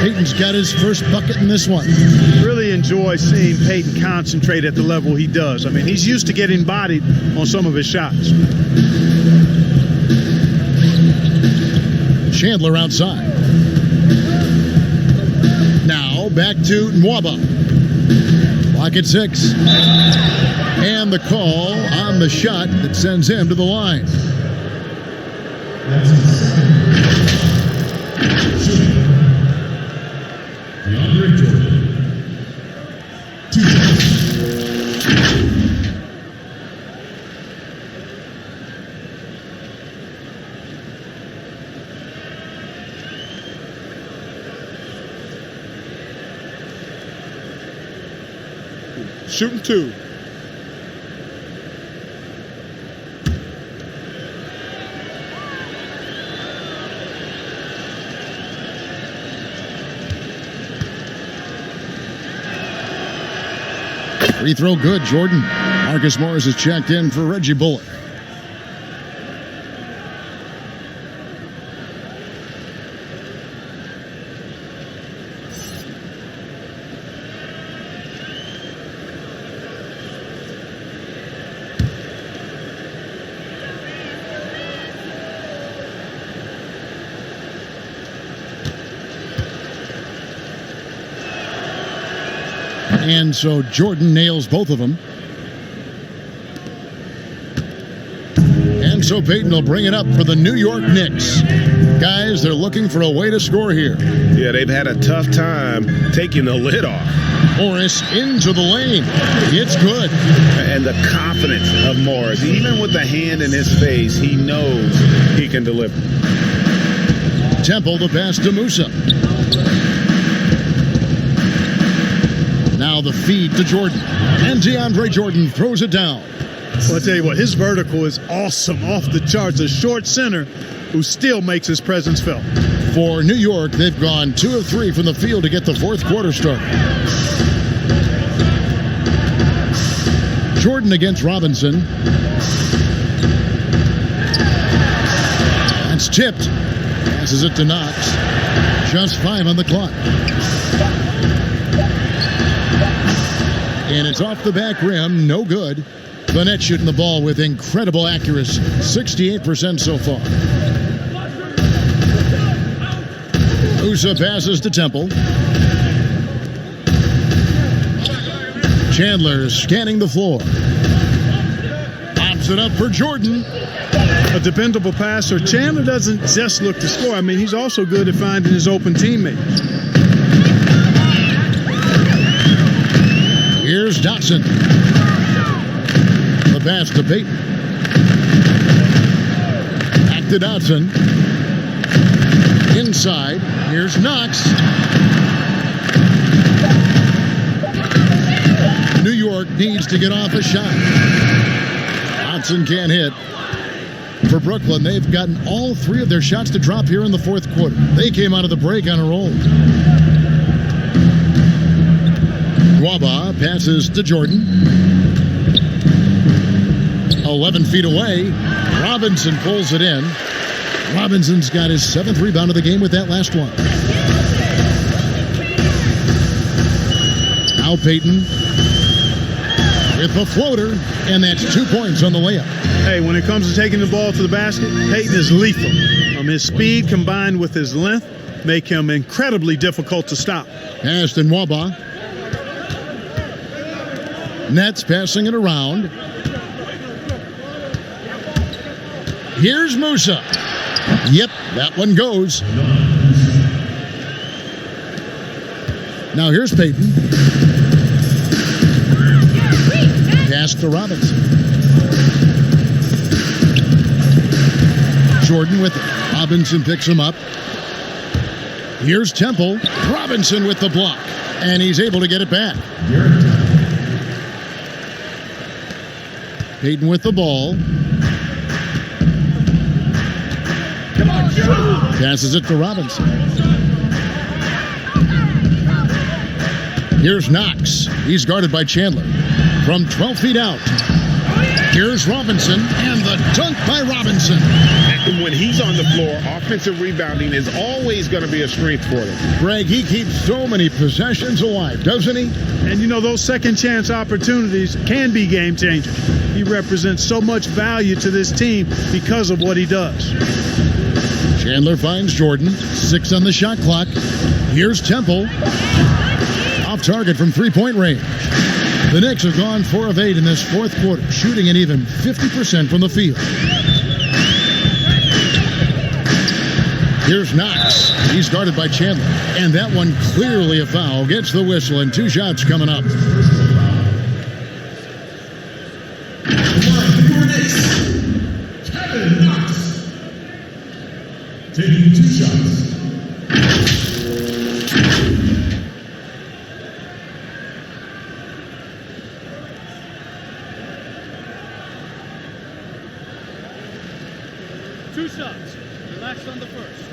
Payton's got his first bucket in this one. Really enjoy seeing Payton concentrate at the level he does. I mean, he's used to getting bodied on some of his shots. Chandler outside. Now back to Nwaba. Clock at 6. And the call on the shot that sends him to the line. Shooting 2. Free throw good, Jordan. Marcus Morris is checked in for Reggie Bullock. And so Jordan nails both of them. And so Payton will bring it up for the New York Knicks. Guys, they're looking for a way to score here. Yeah, they've had a tough time taking the lid off. Morris into the lane. It's good. And the confidence of Morris, even with the hand in his face, he knows he can deliver. Temple the pass to Musa. Now the feed to Jordan. And DeAndre Jordan throws it down. Well, I'll tell you what, his vertical is awesome, off the charts. A short center who still makes his presence felt. For New York, they've gone 2 of 3 from the field to get the fourth quarter started. Jordan against Robinson. That's tipped. Passes it to Knox. Just 5 on the clock. And it's off the back rim, no good. Bennett shooting the ball with incredible accuracy, 68% so far. Musa passes to Temple. Chandler scanning the floor. Pops it up for Jordan. A dependable passer. Chandler doesn't just look to score. I mean, he's also good at finding his open teammates. Here's Dotson. The pass to Payton. Back to Dodson. Inside. Here's Knox. New York needs to get off a shot. Dodson can't hit. For Brooklyn, they've gotten all three of their shots to drop here in the fourth quarter. They came out of the break on a roll. Waba passes to Jordan. 11 feet away. Robinson pulls it in. Robinson's got his 7th rebound of the game with that last one. Now Payton with the floater, and that's 2 points on the layup. Hey, when it comes to taking the ball to the basket, Payton is lethal. His speed combined with his length make him incredibly difficult to stop. Ashton Waba. Nets passing it around. Here's Musa. Yep, that one goes. Now here's Payton. Pass to Robinson. Jordan with it. Robinson picks him up. Here's Temple. Robinson with the block. And he's able to get it back. Payton with the ball. Passes it to Robinson. Here's Knox. He's guarded by Chandler. From 12 feet out. Here's Robinson, and the dunk by Robinson. And when he's on the floor, offensive rebounding is always going to be a strength for them. Greg, he keeps so many possessions alive, doesn't he? And you know, those second chance opportunities can be game changers. He represents so much value to this team because of what he does. Chandler finds Jordan. 6 on the shot clock. Here's Temple. Off target from three-point range. The Knicks have gone 4 of 8 in this fourth quarter, shooting an even 50% from the field. Here's Knox. He's guarded by Chandler. And that one clearly a foul. Gets the whistle, and 2 shots coming up. Kevin Knox taking 2 shots. Relax on the first.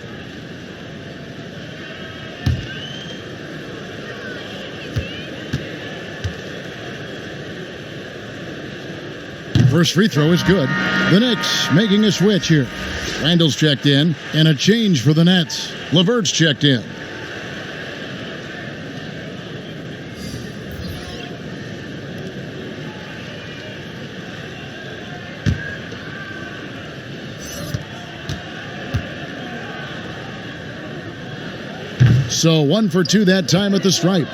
First free throw is good. The Knicks making a switch here. Randall's checked in, and a change for the Nets. LeVert's checked in. So 1 for 2 that time at the stripe.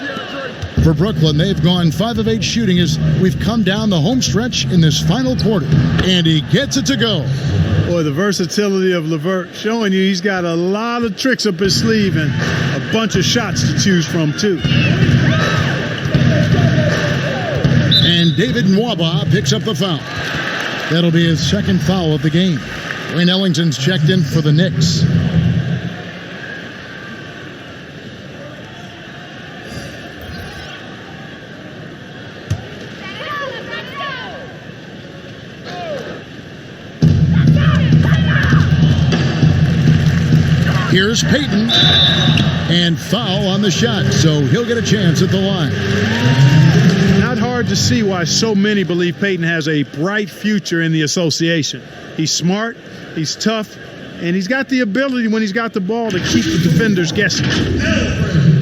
For Brooklyn, they've gone 5 of 8 shooting as we've come down the home stretch in this final quarter. And he gets it to go. Boy, the versatility of LeVert showing you he's got a lot of tricks up his sleeve and a bunch of shots to choose from, too. And David Nwaba picks up the foul. That'll be his 2nd foul of the game. Wayne Ellington's checked in for the Knicks. Here's Payton, and foul on the shot, so he'll get a chance at the line. Not hard to see why so many believe Payton has a bright future in the association. He's smart, he's tough, and he's got the ability when he's got the ball to keep the defenders guessing.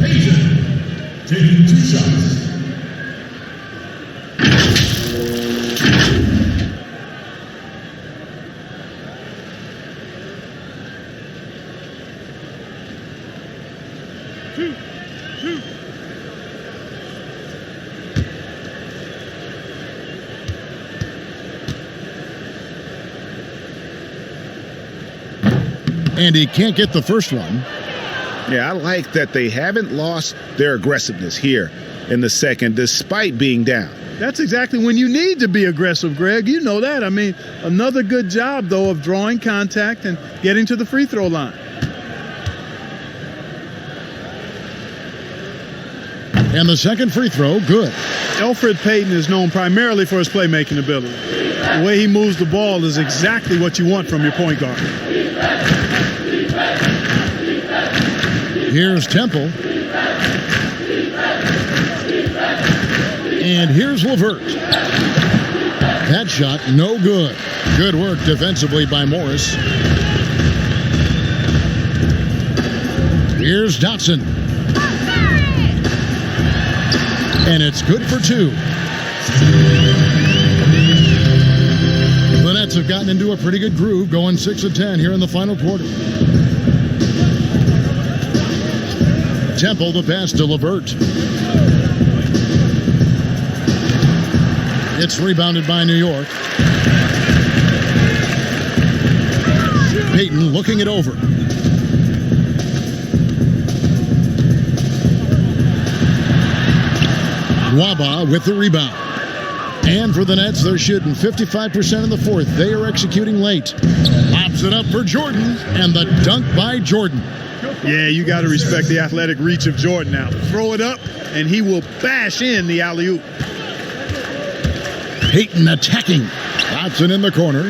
Payton taking 2 shots. And he can't get the first one. Yeah, I like that they haven't lost their aggressiveness here in the second despite being down. That's exactly when you need to be aggressive, Greg. You know that. I mean, another good job, though, of drawing contact and getting to the free throw line. And the second free throw, good. Elfrid Payton is known primarily for his playmaking ability. The way he moves the ball is exactly what you want from your point guard. Here's Temple. And here's LeVert. That shot, no good. Good work defensively by Morris. Here's Dotson. And it's good for 2. The Nets have gotten into a pretty good groove, going 6 of 10 here in the final quarter. Temple, the pass to LeVert. It's rebounded by New York. Payton looking it over. Waba with the rebound. And for the Nets, they're shooting 55% in the fourth. They are executing late. Pops it up for Jordan, and the dunk by Jordan. Yeah, you got to respect the athletic reach of Jordan now. Throw it up, and he will bash in the alley-oop. Payton attacking. Dotson in the corner.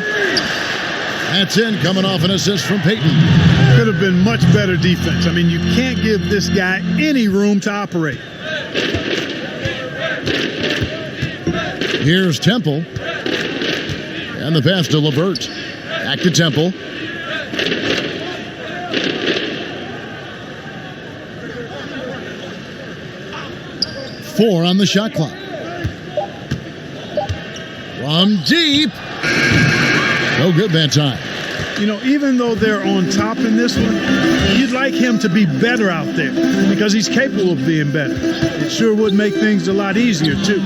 That's in, coming off an assist from Payton. Could have been much better defense. I mean, you can't give this guy any room to operate. Here's Temple. And the pass to LeVert. Back to Temple. Four on the shot clock. From deep. No good that time. You know, even though they're on top in this one, you'd like him to be better out there because he's capable of being better. It sure would make things a lot easier, too.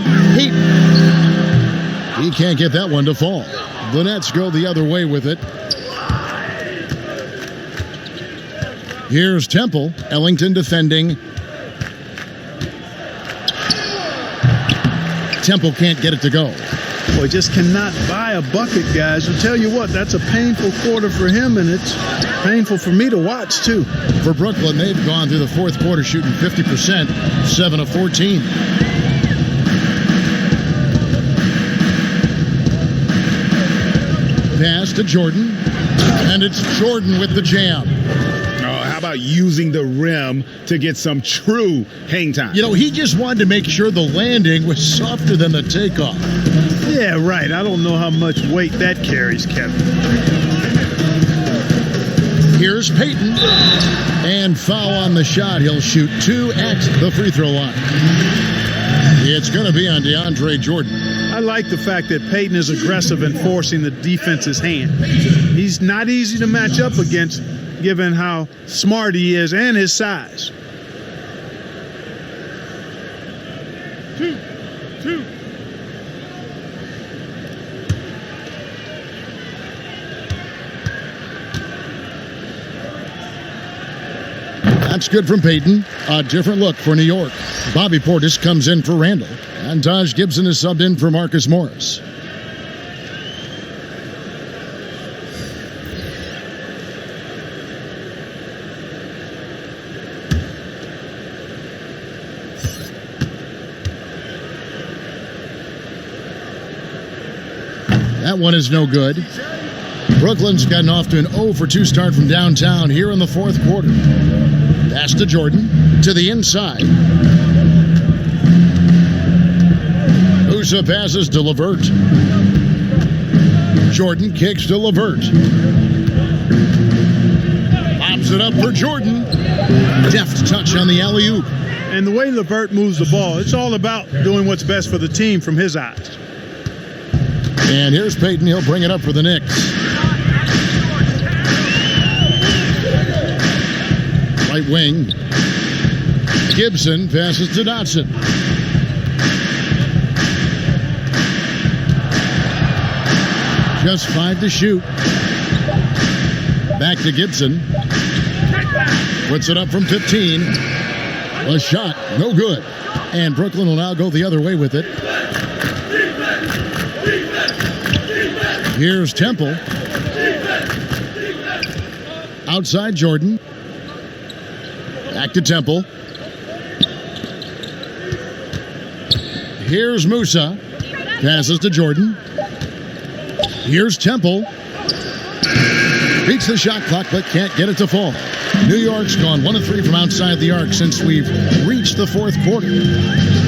He can't get that one to fall. The Nets go the other way with it. Here's Temple. Ellington defending. Temple can't get it to go. Boy, just cannot buy a bucket, guys. I'll tell you what, that's a painful quarter for him, and it's painful for me to watch, too. For Brooklyn, they've gone through the fourth quarter shooting 50%, 7 of 14. Pass to Jordan, and it's Jordan with the jam. How about using the rim to get some true hang time? You know, he just wanted to make sure the landing was softer than the takeoff. Yeah, right. I don't know how much weight that carries, Kevin. Here's Payton. And foul on the shot. He'll shoot 2 at the free throw line. It's going to be on DeAndre Jordan. I like the fact that Payton is aggressive in forcing the defense's hand. He's not easy to match up against, given how smart he is and his size. 2. That's good from Payton. A different look for New York. Bobby Portis comes in for Randall. And Taj Gibson is subbed in for Marcus Morris. That one is no good. Brooklyn's gotten off to an 0-for-2 start from downtown here in the fourth quarter. Pass to Jordan, to the inside. Usa passes to LeVert. Jordan kicks to LeVert. Pops it up for Jordan. Deft touch on the alley-oop. And the way LeVert moves the ball, it's all about doing what's best for the team from his eyes. And here's Payton. He'll bring it up for the Knicks. Right wing. Gibson passes to Dotson. Just 5 to shoot. Back to Gibson. Puts it up from 15. A shot, no good. And Brooklyn will now go the other way with it. Here's Temple. Outside Jordan. Back to Temple. Here's Musa. Passes to Jordan. Here's Temple. Beats the shot clock, but can't get it to fall. New York's gone 1 of 3 from outside the arc since we've reached the fourth quarter.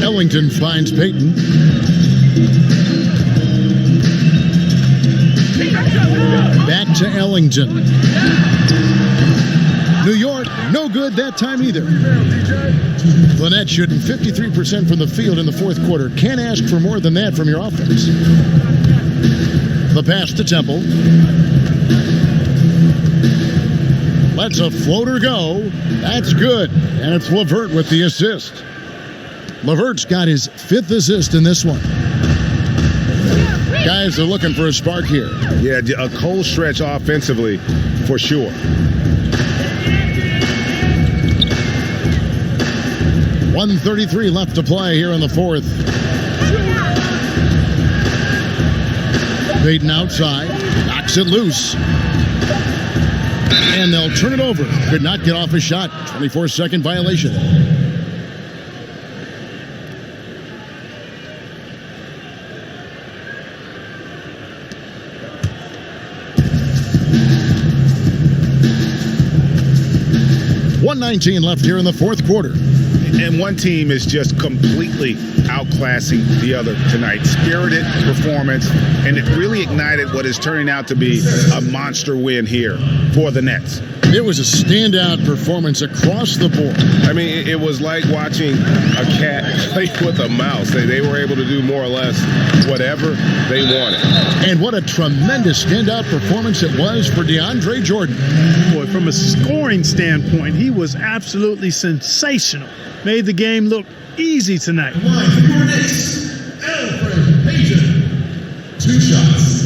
Ellington finds Payton. Back to Ellington. New York, no good that time either. The Nets shooting 53% from the field in the fourth quarter. Can't ask for more than that from your offense. The pass to Temple. Lets a floater go. That's good. And it's LeVert with the assist. LeVert's got his 5th assist in this one. Guys are looking for a spark here. Yeah, a cold stretch offensively for sure. 1:33 left to play here in the fourth. Payton outside, knocks it loose. And they'll turn it over. Could not get off a shot. 24-second violation. .119 left here in the fourth quarter. And one team is just completely outclassing the other tonight. Spirited performance, and it really ignited what is turning out to be a monster win here for the Nets. It was a standout performance across the board. I mean, it was like watching a cat play with a mouse. They were able to do more or less whatever they wanted. And what a tremendous standout performance it was for DeAndre Jordan. Boy, from a scoring standpoint, he was absolutely sensational. Made the game look easy tonight. Line for your Knicks, Payton. 2 shots.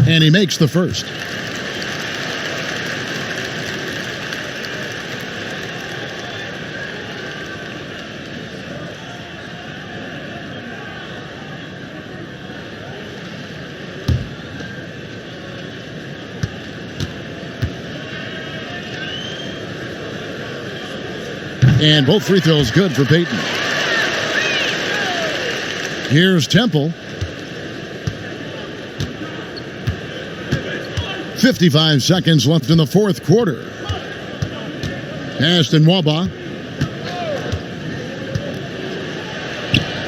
And he makes the first. And both free throws good for Payton. Here's Temple. 55 seconds left in the fourth quarter. Pass to Nwaba.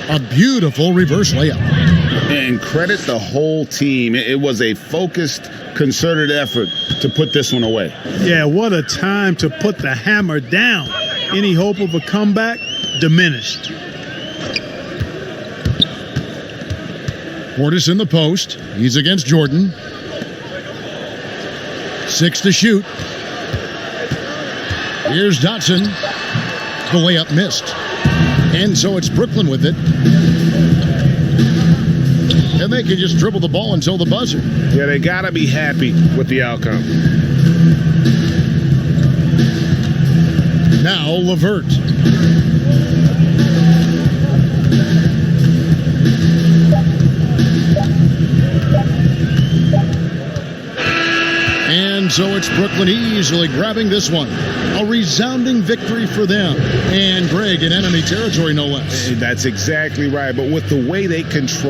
A beautiful reverse layup. And credit the whole team. It was a focused, concerted effort to put this one away. Yeah, what a time to put the hammer down. Any hope of a comeback diminished. Portis in the post. He's against Jordan. 6 to shoot. Here's Dotson. The layup missed. And so it's Brooklyn with it. And they can just dribble the ball until the buzzer. Yeah, they got to be happy with the outcome. Now LeVert. And so it's Brooklyn easily grabbing this one. A resounding victory for them. And Greg in enemy territory, no less. That's exactly right. But with the way they control